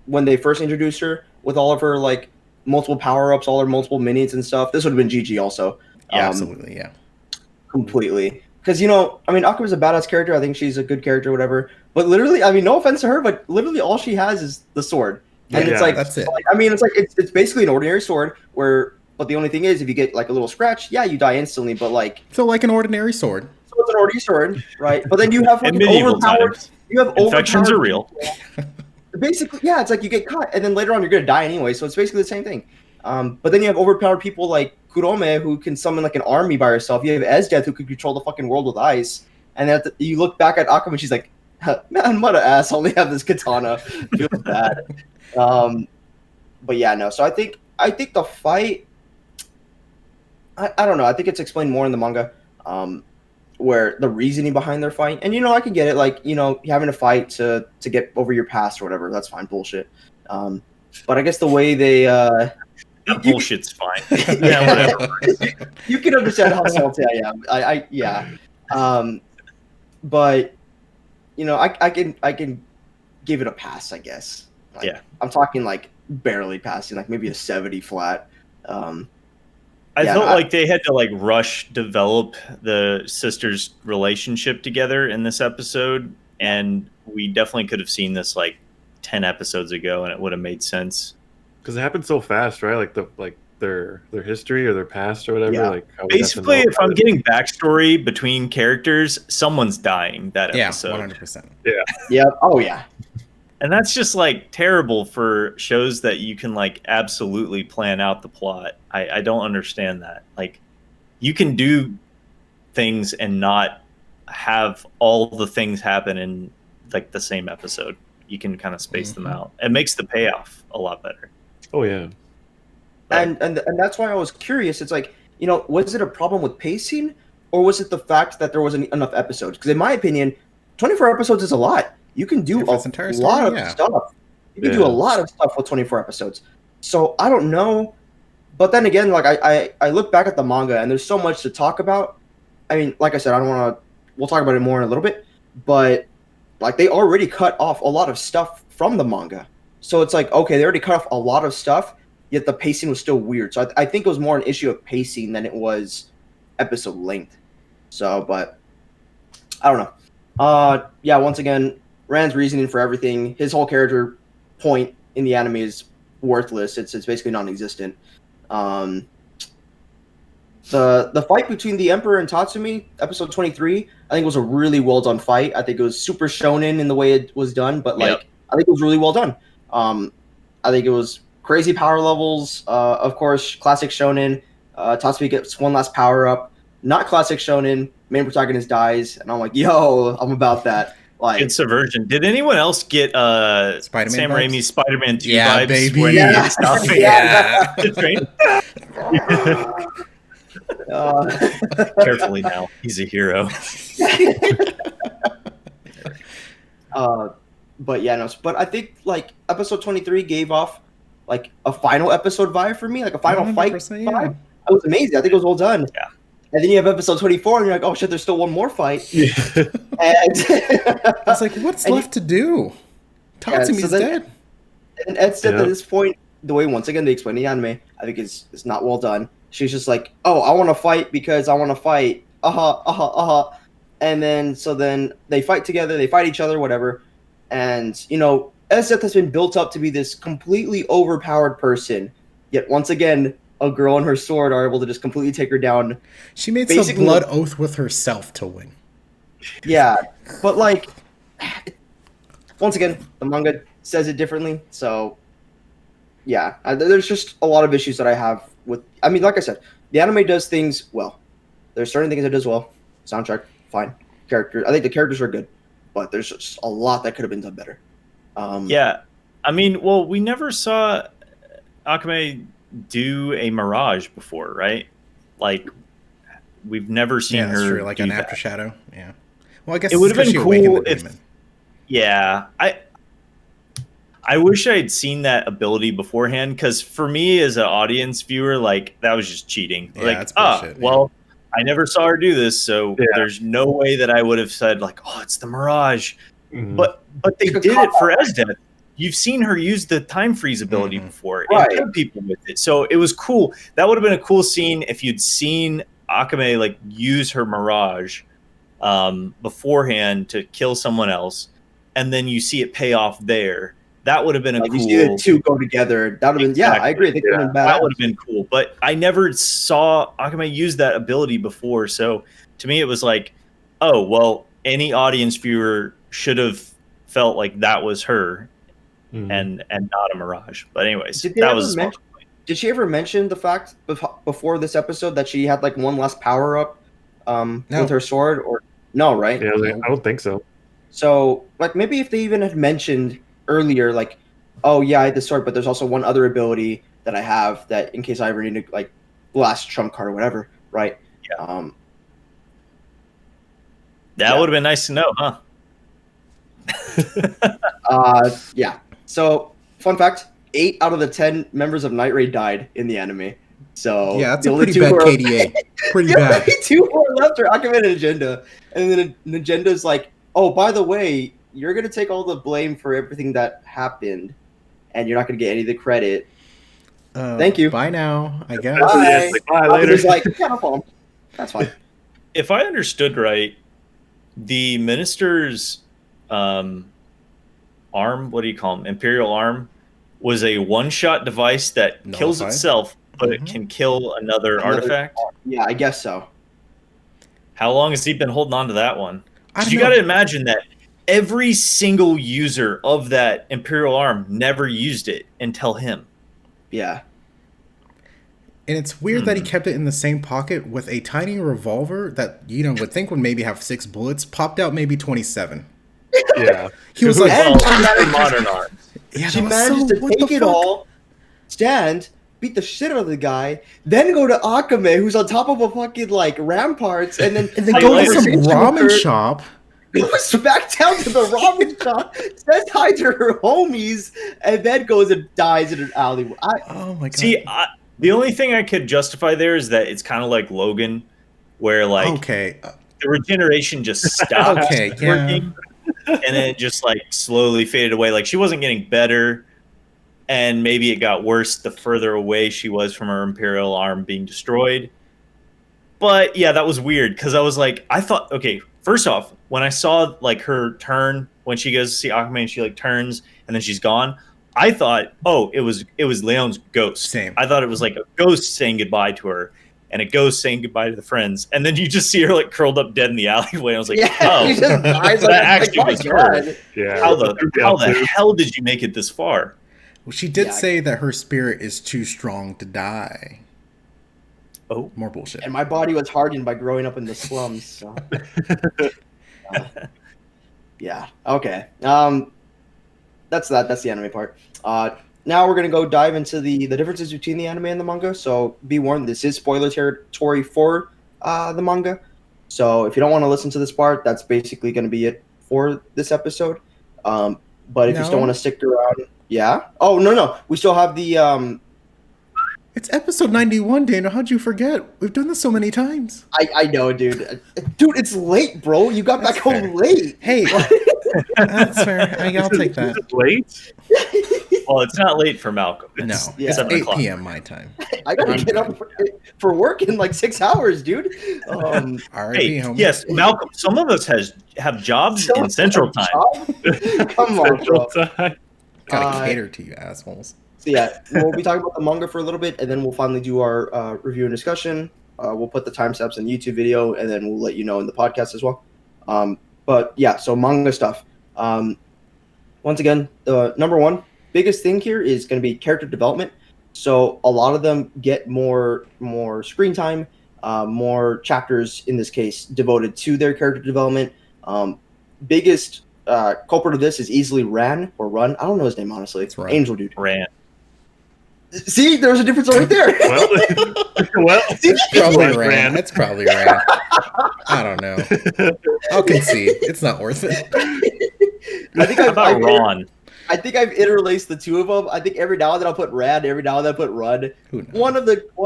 when they first introduced her with all of her like multiple power ups, all her multiple minis and stuff, this would have been GG also. Yeah, absolutely, yeah. Completely. Because, you know, I mean, Akuma's a badass character. I think she's a good character, whatever. But literally, I mean, no offense to her, but literally all she has is the sword. And Yeah, it's like, that's it. I mean, it's like, it's basically an ordinary sword but the only thing is, if you get like a little scratch, yeah, you die instantly. But like, So like an ordinary sword. so it's an ordinary sword, right? But then you have In fucking medieval overpowered. times, You have infections overpowered are real. Basically, yeah, it's like you get caught, and then later on you're gonna die anyway. So it's basically the same thing. But then you have overpowered people like Kurome, who can summon like an army by herself. You have Esdeath, who can control the fucking world with ice. And then you look back at Akame, she's like, "Man, what an ass! I only have this katana." Feels bad. But yeah, no. So I think the fight. I don't know. I think it's explained more in the manga, where the reasoning behind their fight. And you know, I can get it. Like, you know, having to fight to get over your past or whatever. That's fine. Bullshit. But I guess the way they That bullshit's fine. yeah, whatever. You can understand how salty I am. Yeah. But you know, I can give it a pass, I guess. Like, Yeah. I'm talking like barely passing, like maybe a 70 flat. I Yeah, felt I- like they had to like rush develop the sisters' relationship together in this episode, and we definitely could have seen this like 10 episodes ago, and it would have made sense. Because it happened so fast, right? Like their history or their past or whatever. Yeah. Like how we got to Basically, know if I'm about it. getting backstory between characters, someone's dying that Yeah, episode. 100%. Yeah. Oh yeah. And that's just like terrible for shows that you can like absolutely plan out the plot. I don't understand that. Like, you can do things and not have all the things happen in like the same episode. You can kind of space them out. It makes the payoff a lot better. Oh yeah. And that's why I was curious. It's like, you know, was it a problem with pacing, or was it the fact that there wasn't enough episodes? Because in my opinion, 24 episodes is a lot. You can do If it's a entire lot story, of yeah. stuff. You can do Yeah. a lot of stuff with 24 episodes. So I don't know. But then again, like I look back at the manga and there's so much to talk about. I mean, like I said, I don't want to. We'll talk about it more in a little bit. But like they already cut off a lot of stuff from the manga. So it's like, okay, they already cut off a lot of stuff, yet the pacing was still weird. So I think it was more an issue of pacing than it was episode length. So, but I don't know. Yeah, once again, Rand's reasoning for everything, his whole character point in the anime is worthless. It's basically non-existent. The fight between the Emperor and Tatsumi, episode 23, I think was a really well done fight. I think it was super shonen in the way it was done, but like I think it was really well done. I think it was crazy power levels. Of course, classic shonen. Tatsumi gets one last power up. Not classic shonen. Main protagonist dies, and I'm like, yo, I'm about that. Like, It's subversion. Did anyone else get Spider-Man Sam vibes? Raimi's Spider-Man 2 Yeah, vibes? baby. When Yeah. he's stopping Yeah. the train? Carefully now. He's a hero. But yeah, no. But I think like episode 23 gave off like a final episode vibe for me, like a final fight 100%, vibe. yeah. It was amazing. I think it was well done. Yeah. And then you have episode 24, and you're like, oh shit, there's still one more fight. Yeah. And I was like, what's And left to do? Tatsumi's so then- dead. And Ed said Yeah. at this point, the way once again they explain the anime, I think is not well done. She's just like, oh, I want to fight because I want to fight. And then they fight together, they fight each other, whatever. And you know, Seth has been built up to be this completely overpowered person. Yet once again, a girl and her sword are able to just completely take her down. She made some basically- blood oath with herself to win. Yeah, but like, once again, the manga says it differently. So, yeah, there's just a lot of issues that I have with. I mean, like I said, the anime does things well. There's certain things it does well. Soundtrack, fine. Character, I think the characters are good, but there's just a lot that could have been done better. Yeah, I mean, well, we never saw Akame do a mirage before, right? Like, we've never seen her true, like do an that. after shadow. Yeah. Well, I guess It would have been cool if. demon. Yeah, I wish I had seen that ability beforehand, because for me as an audience viewer, like, that was just cheating. Yeah, Like, that's bullshit, well, I never saw her do this, so there's no way that I would have said, like, oh, it's the mirage. Mhm. But they did it for Esdeath. You've seen her use the time freeze ability before and Right. kill people with it. So it was cool. That would have been a cool scene if you'd seen Akame like use her mirage beforehand to kill someone else, and then you see it pay off there. That would have been a like cool. You see the two go together. That would have been. Yeah, I agree. I think it would have been bad. That would have been cool. But I never saw Akame use that ability before. So to me, it was like, oh, well, any audience viewer should have felt like that was her and not a mirage. But anyways, that was. Did she ever mention the fact before this episode that she had like one last power up with her sword? Or no, right? Yeah, I don't think so. So like maybe if they even had mentioned earlier, like, oh yeah, I had the sword, but there's also one other ability that I have that in case I ever need to like blast trump card or whatever, right? Yeah. That would have been nice to know, huh? Yeah. So, fun fact: 8 out of the 10 members of Night Raid died in the anime. So yeah, that's the a only pretty two bad who are- KDA. Pretty bad. The only two who are left are Akame and Agenda, and then Agenda's like, "Oh, by the way, you're gonna take all the blame for everything that happened, and you're not gonna get any of the credit." Thank you. Bye now, I guess. Bye. Yeah, it's like, bye later. Akenda's like, "Yeah, no problem. That's fine." If I understood right, the minister's arm, what do you call him? Imperial arm, was a one-shot device that kills Nullified? itself, but it can kill another artifact. Yeah, I guess so. How long has he been holding on to that one? I don't You know. got to imagine that every single user of that Imperial arm never used it until him. Yeah. And it's weird that he kept it in the same pocket with a tiny revolver that, you know, would think would maybe have 6 bullets, popped out maybe 27. Yeah. He was like, And Well, modern arms. yeah, she that was manages so- to what the take it fuck? all, stand, beat the shit out of the guy, then go to Akame, who's on top of a fucking like ramparts, and then And then Hey, go to later. some conversation with ramen her, shop. goes back down to the ramen shop, says hi to her homies, and then goes and dies in an alleyway. Oh my god. See, the only thing I could justify there is that it's kind of like Logan, where like okay. the regeneration just stopped Okay, yeah. working, and then it just like slowly faded away. Like she wasn't getting better, and maybe it got worse the further away she was from her Imperial arm being destroyed. But yeah, that was weird because I was like, I thought, okay, first off, when I saw like her turn when she goes to see Akame and she like turns and then she's gone, I thought, oh, it was Leon's ghost. Same. I thought it was like a ghost saying goodbye to her and a ghost saying goodbye to the friends, and then you just see her like curled up dead in the alleyway. I was like, Yeah, oh, he just dies that like, actually my was her. God. Yeah. How the hell did you make it this far? Well, she did Yeah. say that her spirit is too strong to die. Oh, More bullshit. And my body was hardened by growing up in the slums. So. Yeah. Okay. That's that. That's the anime part. Now we're gonna go dive into the differences between the anime and the manga. So be warned, this is spoiler territory for the manga. So if you don't want to listen to this part, that's basically gonna be it for this episode. But if you still No. want to stick around, yeah. Oh no, we still have the It's episode 91, Dana. How'd you forget? We've done this so many times. I know, dude. Dude, it's late, bro. You got That's back home fair. late. Hey, that's fair. I'll take that. Is it late? well, it's not late for Malcolm. No, It's Yeah. it's 7 8 o'clock. p.m. my time. I gotta I'm get up for work in like 6 hours, dude. R.I.P. Hey, homie. yes, Malcolm. Some of us have jobs So- in Central Time. Come on, bro. Central Time. Gotta cater to you assholes. So yeah, we'll be talking about the manga for a little bit, and then we'll finally do our review and discussion. We'll put the timestamps in the YouTube video, and then we'll let you know in the podcast as well. But yeah, so manga stuff. once again, the number one biggest thing here is going to be character development. So a lot of them get more screen time, more chapters in this case devoted to their character development. Biggest culprit of this is easily Ran or Run. I don't know his name honestly. It's Run. Angel dude. Ran. See, there's a difference right there. Well, It's probably like Ran. Ran. It's probably Ran. I don't know. I'll concede. It's not worth it. I think How about Ron? I think I've interlaced the two of them. I think every now and then I'll put Rad, every now and then I'll put Run. Who knows? One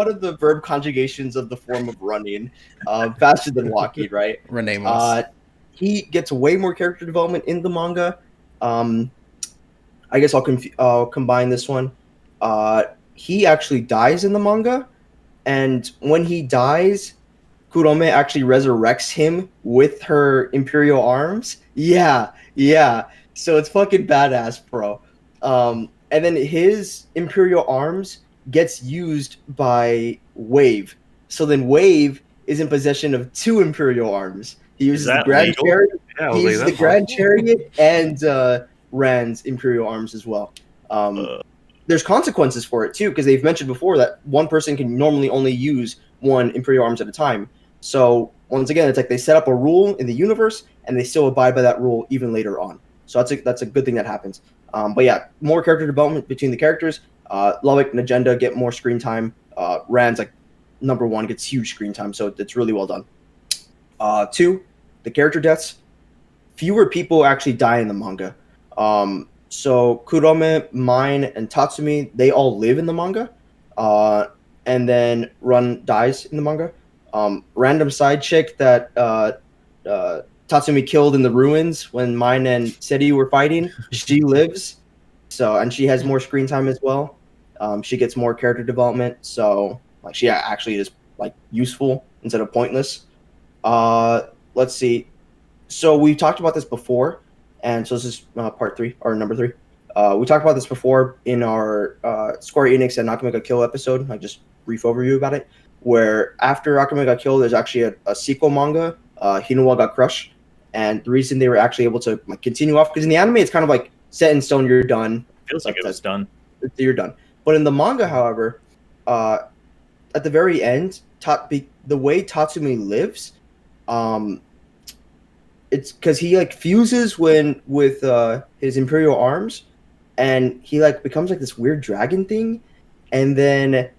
of the verb conjugations of the form of running, faster than walking, right? Renee Moss. He gets way more character development in the manga. I guess I'll combine this one. He actually dies in the manga, and when he dies, Kurome actually resurrects him with her Imperial arms. Yeah. So it's fucking badass, bro. And then his Imperial arms gets used by Wave. So then Wave is in possession of two Imperial arms. He uses the Grand legal? Chariot. Yeah, He uses the Grand Chariot and Rand's Imperial arms as well. There's consequences for it too, because they've mentioned before that one person can normally only use one Imperial arms at a time. So once again, it's like they set up a rule in the universe, and they still abide by that rule even later on. So that's a good thing that happens. But yeah, more character development between the characters. Lovick and Agenda get more screen time. Rand's like number one, gets huge screen time, so it's really well done. 2, the character deaths. Fewer people actually die in the manga. So Kurome, Mine, and Tatsumi, they all live in the manga. And then Run dies in the manga. Random side chick that Tatsumi killed in the ruins when Mine and Seri were fighting, she lives. So, and she has more screen time as well. She gets more character development. So like she actually is like useful instead of pointless. Let's see. So we talked about this before, and so this is part 3 or number 3. We talked about this before in our Square Enix and Akame Kill episode. Like just brief overview about it. Where after Akame got killed, there's actually a sequel manga, Hinawa got crushed, and the reason they were actually able to like continue off, because in the anime it's kind of like set in stone, you're done. Feels like it was done. You're done. But in the manga, however, at the very end, the way Tatsumi lives, it's because he like fuses with his Imperial arms, and he like becomes like this weird dragon thing, and then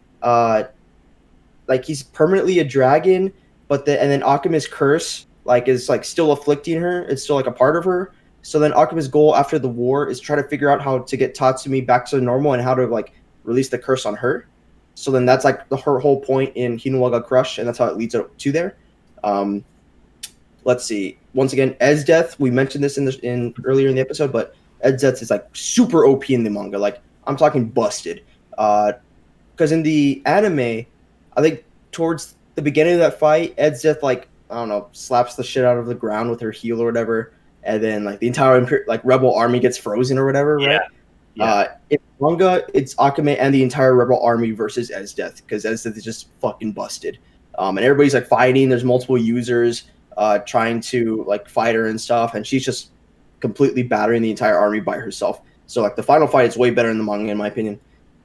like he's permanently a dragon, and then Akame's curse like is like still afflicting her. It's still like a part of her. So then Akame's goal after the war is try to figure out how to get Tatsumi back to normal and how to like release the curse on her. So then that's like her whole point in Hinawa Crush, and that's how it leads up to there. Let's see. Once again, Ed's death. We mentioned this in earlier in the episode, but Ed's death is like super OP in the manga. Like I'm talking busted. Because in the anime, I think towards the beginning of that fight, Ed's death like I don't know slaps the shit out of the ground with her heel or whatever, and then like the entire like rebel army gets frozen or whatever. Right? Yeah. In manga, it's Akame and the entire rebel army versus Ed's death, because Ed's death is just fucking busted. And everybody's like fighting. There's multiple users trying to like fight her and stuff, and she's just completely battering the entire army by herself. So like the final fight is way better in the manga, in my opinion.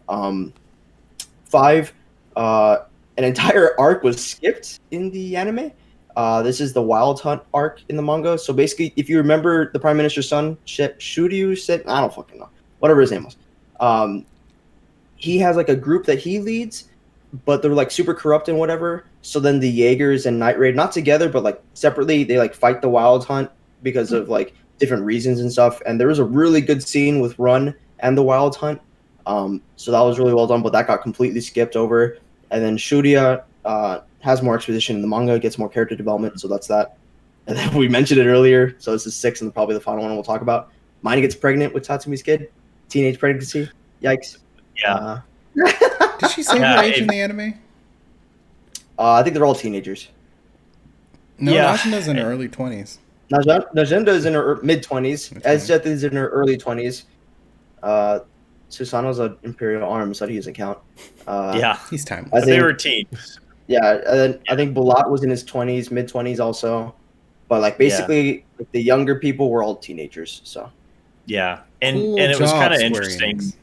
5, an entire arc was skipped in the anime. This is the Wild Hunt arc in the manga. So basically, if you remember the Prime Minister's son, Shuryu said, I don't fucking know, whatever his name was. He has like a group that he leads, but they're like super corrupt and whatever. So then the Jaegers and Night Raid, not together, but like separately, they like fight the Wild Hunt because of like different reasons and stuff. And there was a really good scene with Run and the Wild Hunt. So that was really well done, but that got completely skipped over. And then Shuryu has more exposition in the manga, gets more character development, so that's that. And then we mentioned it earlier, so this is 6 and probably the final one we'll talk about. Mine gets pregnant with Tatsumi's kid. Teenage pregnancy. Yikes. Yeah. Did she say her age in the anime? I think they're all teenagers. No, Yeah. Najanda's in her early 20s. Najenda is in her mid-20s. Ezjet is in her early 20s. Susano's an Imperial Arm, so he doesn't count. Yeah. He's timeless. I think- They were teens. Yeah, and then I think Balat was in his 20s, mid-20s also. But like basically, like, the younger people were all teenagers. So Yeah. And Cool it was job, kind of Square interesting. Enix.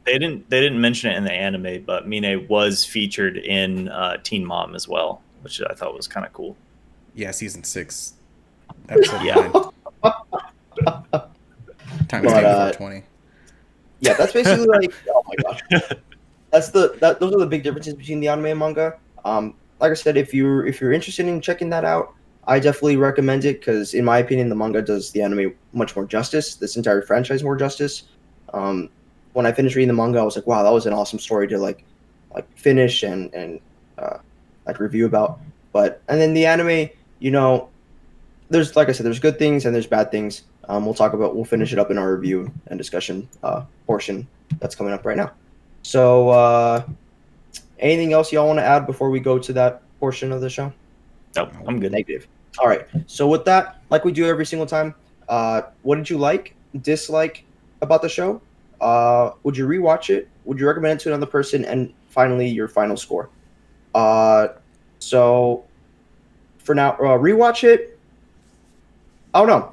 They didn't mention it in the anime, but Mine was featured in Teen Mom as well, which I thought was kind of cool. Yeah, season 6, episode Yeah. 9. Times But, 10 before 20. Yeah, that's basically like, oh my gosh, those are the big differences between the anime and manga. Like I said, if you're interested in checking that out, I definitely recommend it because, in my opinion, the manga does the anime much more justice. This entire franchise more justice. When I finished reading the manga, I was like, wow, that was an awesome story to like finish and like review about. And then the anime, you know, there's, like I said, there's good things and there's bad things. We'll finish it up in our review and discussion portion that's coming up right now. So, anything else y'all want to add before we go to that portion of the show? Nope, I'm good. Negative. All right. So with that, like we do every single time, what did you like, dislike about the show? Would you rewatch it? Would you recommend it to another person? And finally, your final score. So for now, rewatch it. Oh no.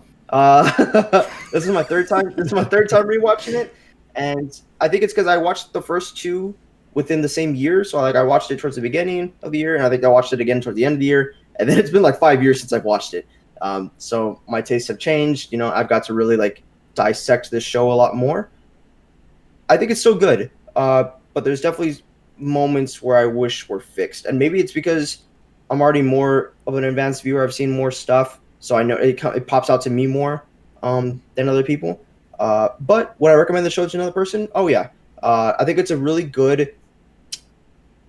This is my third time. This is my third time rewatching it, and I think it's because I watched the first two within the same year. So like I watched it towards the beginning of the year, and I think I watched it again towards the end of the year, and then it's been like 5 years since I've watched it. So my tastes have changed. You know, I've got to really like dissect this show a lot more. I think it's still good, but there's definitely moments where I wish were fixed, and maybe it's because I'm already more of an advanced viewer. I've seen more stuff. So I know it pops out to me more than other people. But would I recommend the show to another person? Oh, yeah. I think it's a really good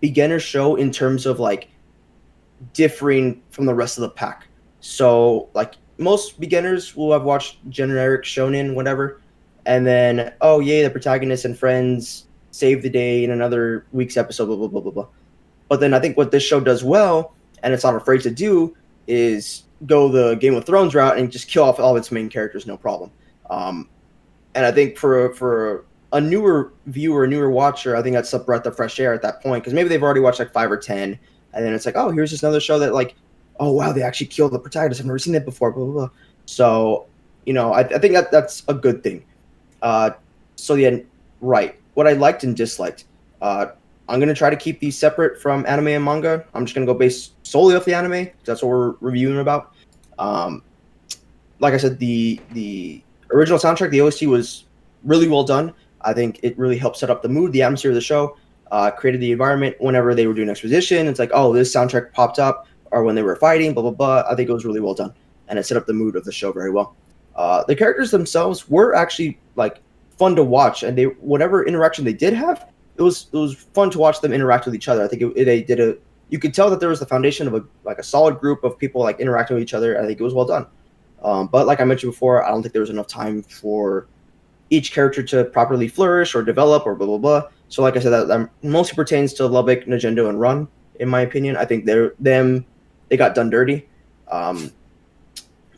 beginner show in terms of, like, differing from the rest of the pack. So, like, most beginners will have watched generic shonen, whatever. And then, oh, yay, the protagonist and friends save the day in another week's episode, blah, blah, blah, blah, blah. But then I think what this show does well, and it's not afraid to do, is go the Game of Thrones route and just kill off all of its main characters, no problem. And I think for a newer viewer, a newer watcher, I think that's a breath of fresh air at that point, because maybe they've already watched like 5 or 10, and then it's like, oh, here's just another show that like, oh wow, they actually killed the protagonist. I've never seen that before. Blah blah blah. So you know, I think that's a good thing. So yeah, right. What I liked and disliked. I'm going to try to keep these separate from anime and manga. I'm just going to go based solely off the anime. That's what we're reviewing about. Like I said, the original soundtrack, the OST, was really well done. I think it really helped set up the mood, the atmosphere of the show, created the environment whenever they were doing exposition. It's like, oh, this soundtrack popped up, or when they were fighting, blah, blah, blah. I think it was really well done, and it set up the mood of the show very well. The characters themselves were actually like fun to watch, and whatever interaction they did have, it was fun to watch them interact with each other. I think you could tell that there was the foundation of a solid group of people like interacting with each other. I think it was well done. But like I mentioned before, I don't think there was enough time for each character to properly flourish or develop or blah, blah, blah. So like I said, that mostly pertains to Lubbock, Nintendo, and Run, in my opinion. I think they got done dirty.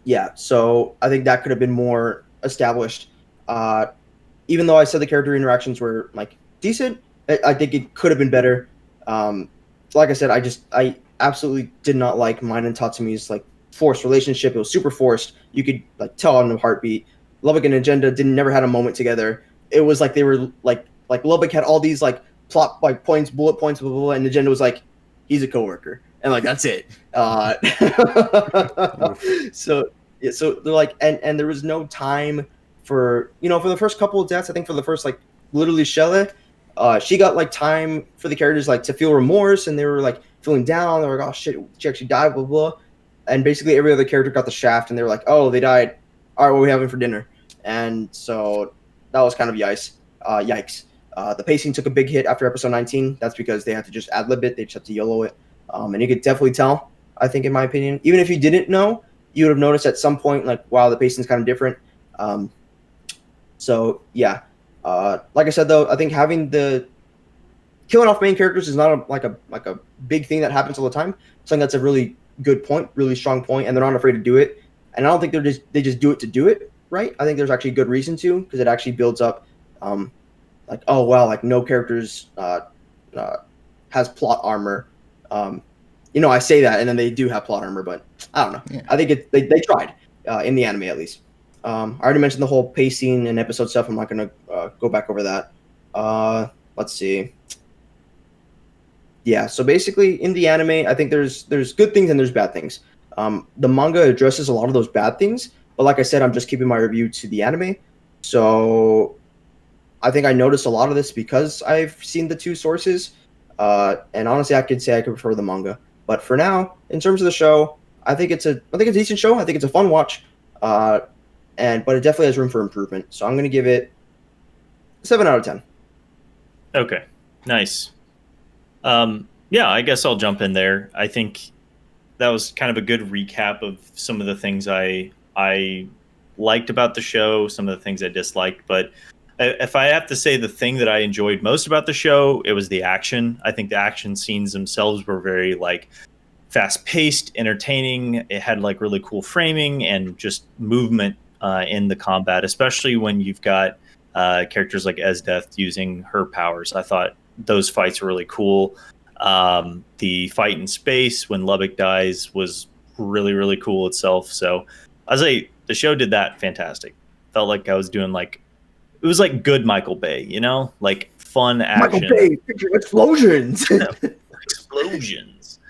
Yeah, so I think that could have been more established. Even though I said the character interactions were like decent, I think it could have been better. Like I said, I absolutely did not like mine and Tatsumi's like forced relationship. It was super forced. You could like tell on the heartbeat. Lubbock and Agenda never had a moment together. It was like they were like Lubbock had all these like plot like points, bullet points, blah, blah, blah, and Agenda was like, he's a coworker, and like that's it. So yeah, so they're like, and there was no time for the first couple of deaths. I think for the first like literally Shelle, she got like time for the characters like to feel remorse, and they were like feeling down. They were like, oh shit, she actually died, blah blah. And basically every other character got the shaft, and they were like, oh, they died. All right, what are we having for dinner? And so that was kind of yikes. The pacing took a big hit after episode 19. That's because they had to just ad-lib it. They just had to YOLO it. And you could definitely tell, I think, in my opinion. Even if you didn't know, you would have noticed at some point, like, wow, the pacing's kind of different. So, yeah. Like I said, though, I think having the killing off main characters is not a big thing that happens all the time. Something that's a really good point, really strong point, and they're not afraid to do it. And I don't think they just do it to do it, right? I think there's actually good reason to, because it actually builds up, like, oh wow, like no characters has plot armor. I say that, and then they do have plot armor, but I don't know. Yeah. I think they tried in the anime at least. I already mentioned the whole pacing and episode stuff. I'm not going to go back over that. Let's see. Yeah, so basically in the anime, I think there's good things and there's bad things. The manga addresses a lot of those bad things, but like I said, I'm just keeping my review to the anime. So I think I noticed a lot of this because I've seen the two sources. And honestly, I could say I could prefer the manga. But for now, in terms of the show, I think it's a decent show. I think it's a fun watch. But it definitely has room for improvement. So I'm going to give it 7 out of 10. Okay, nice. Yeah, I guess I'll jump in there. I think that was kind of a good recap of some of the things I liked about the show, some of the things I disliked. But if I have to say the thing that I enjoyed most about the show, it was the action. I think the action scenes themselves were very like fast-paced, entertaining. It had like really cool framing and just movement in the combat, especially when you've got characters like Esdeath using her powers. I thought those fights were really cool. The fight in space when Lubbock dies was really, really cool itself. So I say the show did that fantastic. Felt like I was doing like, it was like good Michael Bay, you know, like fun action. Michael Bay, picture explosions. Explosions.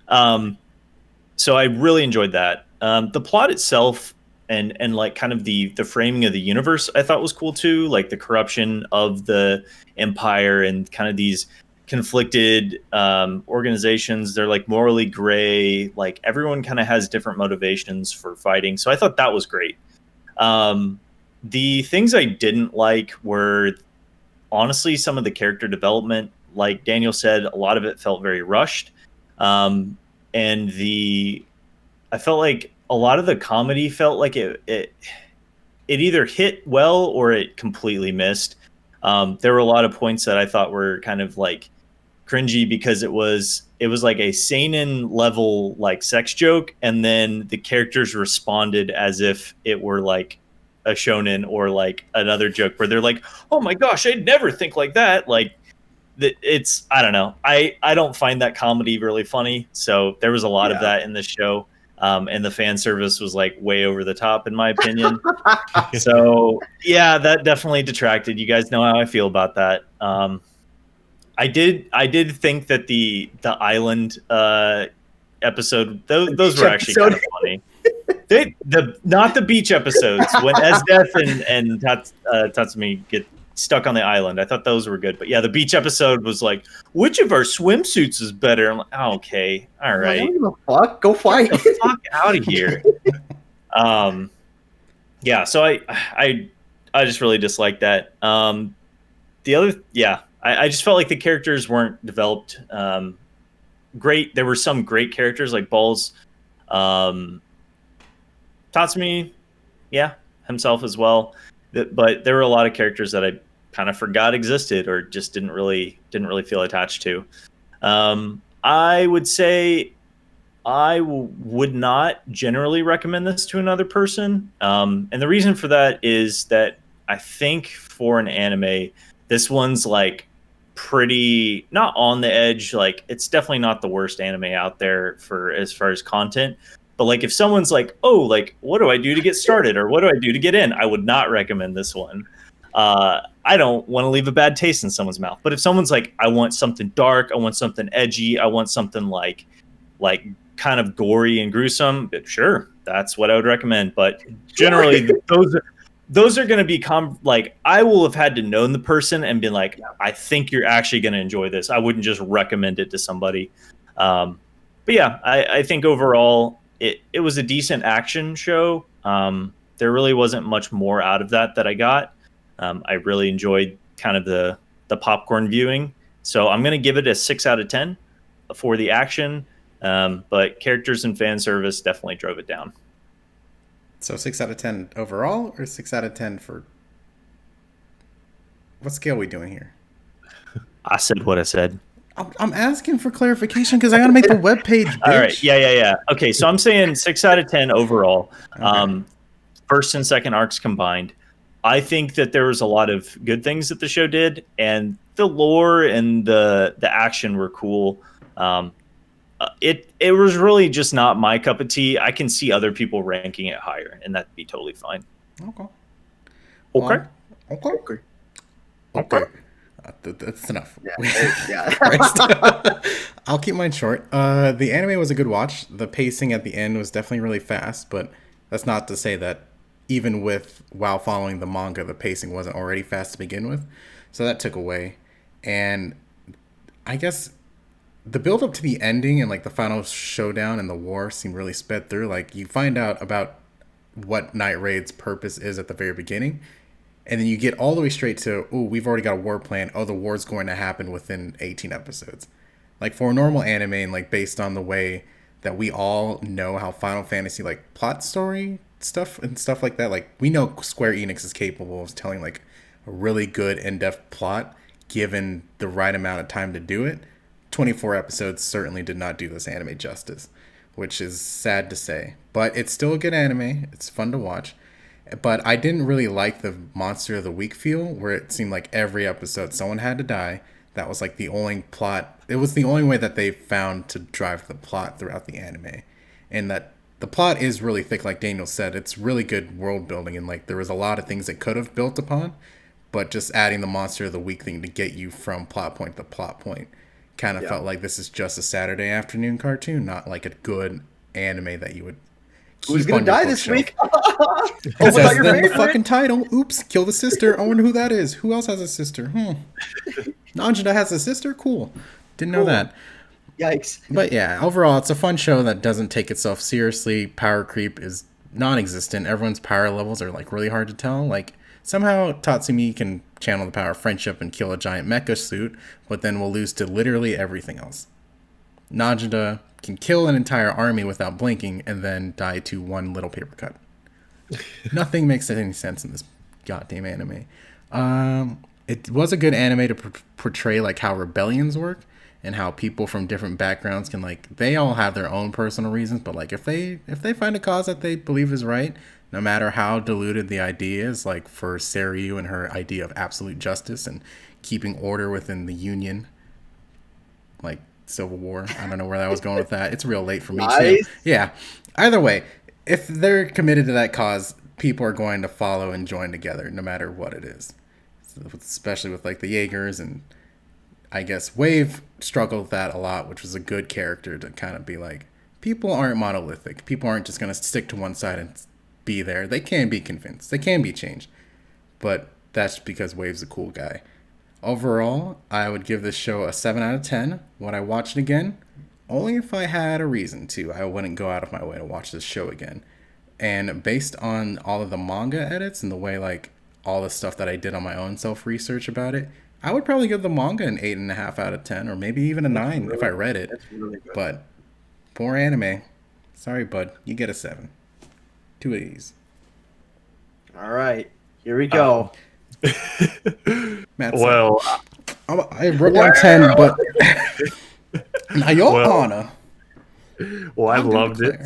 So I really enjoyed that. The plot itself and like kind of the framing of the universe I thought was cool too, like the corruption of the empire and kind of these conflicted organizations. They're like morally gray, like everyone kind of has different motivations for fighting. So I thought that was great. The things I didn't like were honestly some of the character development. Like Daniel said, a lot of it felt very rushed. And I felt like a lot of the comedy felt like it either hit well or it completely missed. There were a lot of points that I thought were kind of like cringy because it was like a seinen level like sex joke, and then the characters responded as if it were like a shonen or like another joke where they're like, "Oh my gosh, I'd never think like that." Like it's, I don't know. I don't find that comedy really funny. So there was a lot of that in this show. And the fan service was like way over the top in my opinion. So yeah, that definitely detracted. You guys know how I feel about that. I did think that the island episode, those were actually kind of funny. Not the beach episodes when Esdeath and Tatsumi get stuck on the island. I thought those were good, but yeah, the beach episode was like, which of our swimsuits is better? I'm like, oh, okay, all right. I don't give a fuck. Go fight. Get the fuck out of here. Yeah. So I just really disliked that. The other, yeah, I just felt like the characters weren't developed great. There were some great characters like Balls, Tatsumi, yeah, himself as well. But there were a lot of characters that I kind of forgot existed or just didn't really feel attached to. I would say I would not generally recommend this to another person. And the reason for that is that I think for an anime, this one's like pretty not on the edge. Like it's definitely not the worst anime out there for as far as content. But like if someone's like, oh, like what do I do to get started or what do I do to get in? I would not recommend this one. I don't want to leave a bad taste in someone's mouth. But if someone's like, I want something dark, I want something edgy, I want something like kind of gory and gruesome, sure, that's what I would recommend. But generally, those are going to be like I will have had to know the person and been like, I think you're actually going to enjoy this. I wouldn't just recommend it to somebody. But yeah, I think overall it was a decent action show. There really wasn't much more out of that I got. I really enjoyed kind of the popcorn viewing. So I'm going to give it a 6 out of 10 for the action. But characters and fan service definitely drove it down. So 6 out of 10 overall or 6 out of 10 for... What scale are we doing here? I said what I said. I'm asking for clarification because I got to make the webpage, bitch. All right. Yeah. Okay, so I'm saying 6 out of 10 overall. Okay. First and second arcs combined. I think that there was a lot of good things that the show did, and the lore and the action were cool. It was really just not my cup of tea. I can see other people ranking it higher, and that'd be totally fine. Okay. Okay. Okay. Okay. Okay. That's enough. Yeah. Christ. I'll keep mine short. The anime was a good watch. The pacing at the end was definitely really fast, but that's not to say that even while following the manga, the pacing wasn't already fast to begin with. So that took away. And I guess the build up to the ending and like the final showdown and the war seemed really sped through. Like you find out about what Night Raid's purpose is at the very beginning, and then you get all the way straight to, oh, we've already got a war plan. Oh, the war's going to happen within 18 episodes. Like for a normal anime, and like based on the way that we all know how Final Fantasy like plot story stuff and stuff like that, like we know Square Enix is capable of telling like a really good in-depth plot given the right amount of time to do it. 24 episodes certainly did not do this anime justice, which is sad to say. But it's still a good anime. It's fun to watch. But I didn't really like the Monster of the Week feel, where it seemed like every episode someone had to die. That was like the only plot. It was the only way that they found to drive the plot throughout the anime. And that the plot is really thick, like Daniel said. It's really good world building, and like there was a lot of things it could have built upon. But just adding the Monster of the Week thing to get you from plot point to plot point kind of felt like this is just a Saturday afternoon cartoon, not like a good anime that you would keep. Who's gonna die this week? It says then the fucking title. Oops, kill the sister. I wonder who that is. Who else has a sister? Nanjida has a sister? Cool. Didn't know that. Yikes. But yeah, overall, it's a fun show that doesn't take itself seriously. Power creep is non-existent. Everyone's power levels are like really hard to tell. Like somehow Tatsumi can channel the power of friendship and kill a giant mecha suit, but then will lose to literally everything else. Najida can kill an entire army without blinking and then die to one little paper cut. Nothing makes any sense in this goddamn anime. It was a good anime to portray like how rebellions work and how people from different backgrounds can like, they all have their own personal reasons, but like if they find a cause that they believe is right, no matter how diluted the idea is, like for Seiryu and her idea of absolute justice and keeping order within the Union, like Civil War. I don't know where that was going with that. It's real late for me too. Yeah. Either way, if they're committed to that cause, people are going to follow and join together, no matter what it is. Especially with like the Jaegers, and I guess Wave struggled with that a lot, which was a good character to kind of be like, people aren't monolithic. People aren't just going to stick to one side and be there. They can be convinced. They can be changed. But that's because Wave's a cool guy. Overall, I would give this show a 7 out of 10. Would I watch it again? Only if I had a reason to. I wouldn't go out of my way to watch this show again. And based on all of the manga edits and the way like all the stuff that I did on my own self-research about it, I would probably give the manga an 8.5 out of 10, or maybe even a 9 if I read it. Really good. But poor anime. Sorry, bud. You get a 7. 2 of these. All right, here we go. Well, I wrote down 10, but now your honor. well, I loved it.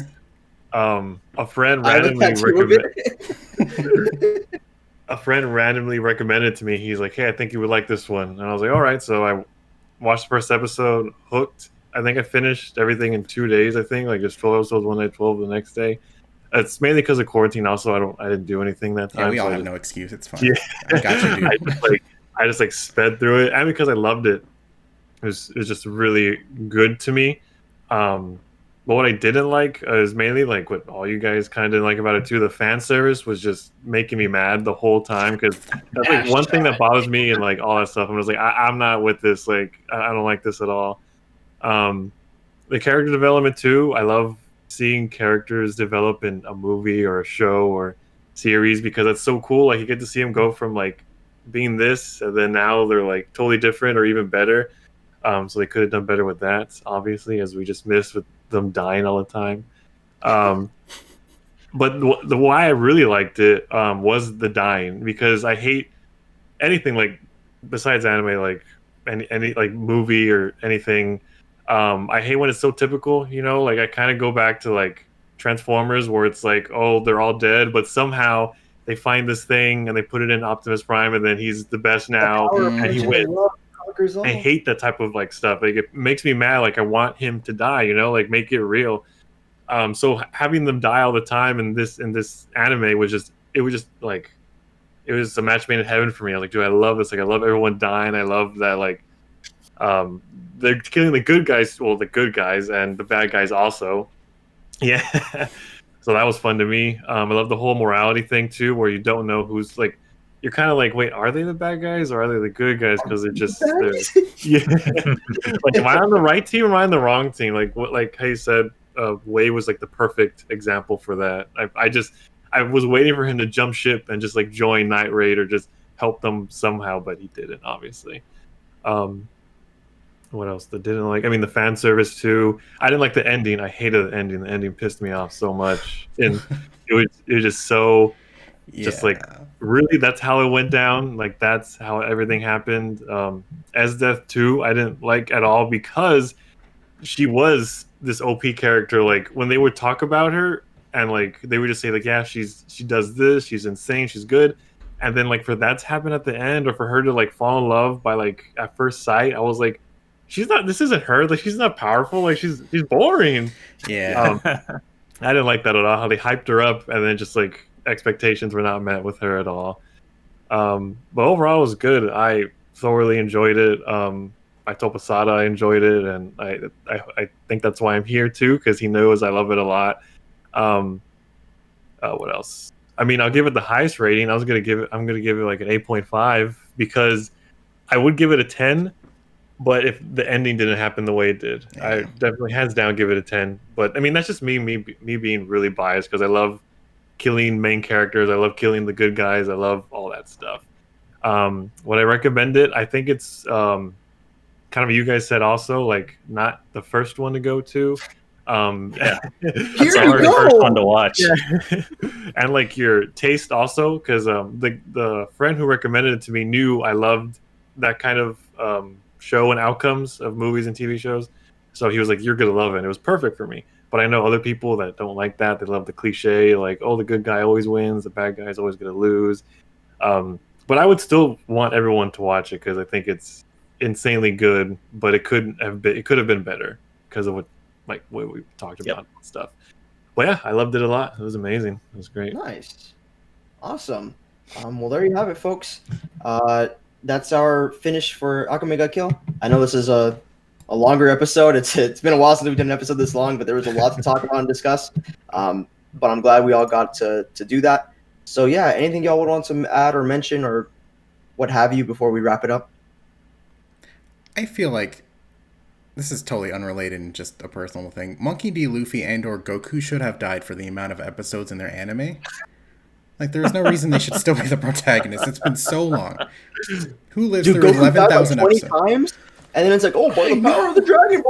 A friend randomly recommended to me. He's like, "Hey, I think you would like this one," and I was like, "All right." So I watched the first episode, hooked. I think I finished everything in 2 days. I think like just 12 episodes one night, 12 the next day. It's mainly because of quarantine. Also, I didn't do anything that time. Yeah, we all have no excuse. It's fine. Yeah. I got you, dude. I just sped through it, and because I loved it. It was just really good to me. But what I didn't like is mainly like what all you guys kind of didn't like about it too. The fan service was just making me mad the whole time, because that's like one thing that bothers me and like all that stuff. I'm just like, I'm not with this. Like, I don't like this at all. The character development too. I love seeing characters develop in a movie or a show or series, because that's so cool. Like you get to see them go from like being this, and then now they're like totally different or even better. So they could have done better with that, obviously, as we just missed with them dying all the time. But the why I really liked it was the dying, because I hate anything like besides anime, like any like movie or anything. I hate when it's so typical, you know, like I kind of go back to like Transformers, where it's like, oh, they're all dead, but somehow they find this thing and they put it in Optimus Prime, and then he's the best now, and he wins. I hate that type of like stuff. Like it makes me mad. Like I want him to die, you know, like make it real. So having them die all the time in this anime was just it was just like it was a match made in heaven for me. I was like, dude, I love this. Like, I love everyone dying. I love that like they're killing the good guys. Well, the good guys and the bad guys also. Yeah. So that was fun to me. I love the whole morality thing too, where you don't know who's like. You're kind of like, wait, are they the bad guys or are they the good guys? Because they're just, yeah. Like, am I on the right team or am I on the wrong team? Like, what, like how you said, Wei was like the perfect example for that. I was waiting for him to jump ship and just like join Night Raid or just help them somehow, but he didn't, obviously. What else? That didn't like? I mean, the fan service too. I didn't like the ending. I hated the ending. The ending pissed me off so much, and it was just so. Just like really, that's how it went down. Like that's how everything happened. As Death 2, I didn't like at all because she was this OP character. Like when they would talk about her and like they would just say like, yeah, she does this, she's insane, she's good. And then like for that to happen at the end, or for her to like fall in love by like at first sight, I was like, she's not. This isn't her. Like she's not powerful. Like she's boring. Yeah. I didn't like that at all. How they hyped her up and then just like. Expectations were not met with her at all. But overall, it was good. I thoroughly enjoyed it. I told Posada I enjoyed it, and I think that's why I'm here too, because he knows I love it a lot. What else? I mean, I'll give it the highest rating. I'm gonna give it like an 8.5 because I would give it a 10, but if the ending didn't happen the way it did, I definitely hands down give it a 10. But I mean, that's just me being really biased because I love killing main characters. I love killing the good guys. I love all that stuff. Would I recommend it? I think it's kind of you guys said also, like not the first one to go to. Yeah, Here the you go. first one to watch. Yeah. And like your taste also, because the friend who recommended it to me knew I loved that kind of show and outcomes of movies and TV shows. So he was like, "You're gonna love it." And it was perfect for me. But I know other people that don't like that. They love the cliche, like, oh, the good guy always wins, the bad guy is always going to lose. But I would still want everyone to watch it because I think it's insanely good. But it could have been better because of what we talked about and stuff. But yeah, I loved it a lot. It was amazing. It was great. Nice, awesome. Well, there you have it, folks. That's our finish for Akame ga Kill. I know this is a longer episode. It's been a while since we've done an episode this long, but there was a lot to talk about and discuss. But I'm glad we all got to do that. So yeah, anything y'all would want to add or mention or what have you before we wrap it up? I feel like this is totally unrelated and just a personal thing. Monkey D. Luffy and or Goku should have died for the amount of episodes in their anime. Like, there's no reason they should still be the protagonists. It's been so long. Who lives through 11,000 like 20 episodes? times? And then it's like, oh, by the power of the Dragon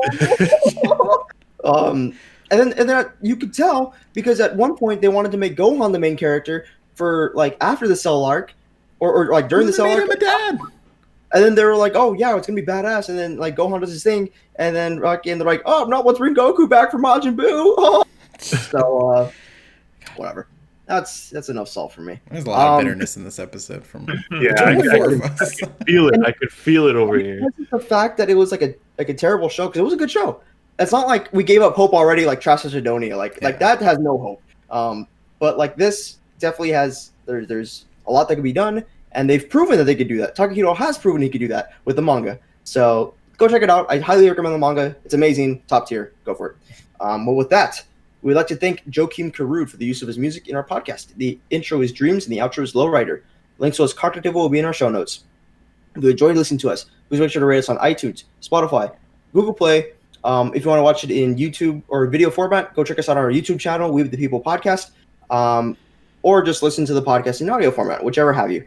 Ball. And then you could tell because at one point they wanted to make Gohan the main character for like after the Cell arc, or like during the Cell arc. Dad. And then they were like, oh yeah, it's gonna be badass. And then like Gohan does his thing, and then they're like, oh no, let's bring Goku back from Majin Buu. So whatever. That's enough salt for me. There's a lot of bitterness in this episode from I could feel it. I could feel it over here. The fact that it was like a terrible show, because it was a good show. It's not like we gave up hope already, like Trash Sidonia. Like that has no hope. But like this definitely has. There's a lot that could be done, and they've proven that they could do that. Takahiro has proven he could do that with the manga. So go check it out. I highly recommend the manga. It's amazing, top tier. Go for it. Well, with that, we'd like to thank Joachim Karud for the use of his music in our podcast. The intro is Dreams and the outro is Lowrider. Links to his contact info will be in our show notes. If you enjoyed listening to us, please make sure to rate us on iTunes, Spotify, Google Play. If you want to watch it in YouTube or video format, go check us out on our YouTube channel, Weeb the People Podcast, or just listen to the podcast in audio format, whichever have you.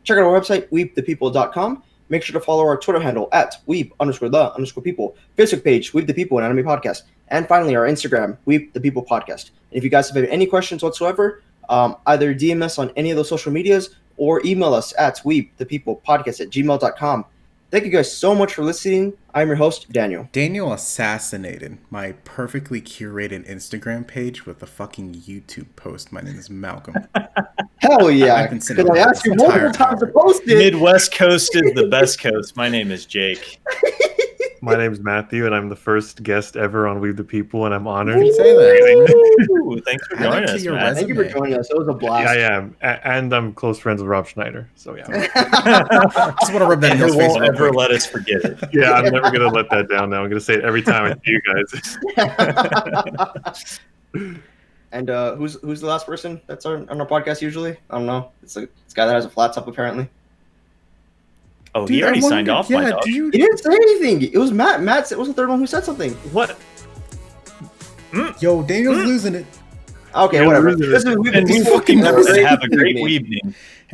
Check out our website, weebthepeople.com. Make sure to follow our Twitter handle at weeb_the_people, Facebook page, Weeb the People, an anime podcast. And finally, our Instagram, Weeb the People Podcast. And if you guys have any questions whatsoever, either DM us on any of those social medias or email us at weebthepeoplepodcast@gmail.com. Thank you guys so much for listening. I'm your host, Daniel. Daniel assassinated my perfectly curated Instagram page with a fucking YouTube post. My name is Malcolm. Hell yeah. Because I asked you multiple times to post it. Midwest Coast is the best coast. My name is Jake. My name's Matthew, and I'm the first guest ever on Weeb the People, and I'm honored. You say that. Ooh, thanks for Add that joining to us, your Matt. Thank you for resume. joining us. It was a blast. I am, and I'm close friends with Rob Schneider. So yeah, Just want to rub that in And his he face won't real ever quick. let us forget it. yeah, I'm never gonna let that down. Now I'm gonna say it every time I see you guys. And who's the last person that's on our podcast usually? I don't know. It's a guy that has a flat top apparently. Oh, Dude, he already I wanted signed to- off, my dog. dude. He didn't say anything. It was Matt. Matt was the third one who said something. What? Yo, Daniel's losing it. Okay, Yeah, whatever. losing it. Listen, we've And we been fucking have a great have a great evening. evening.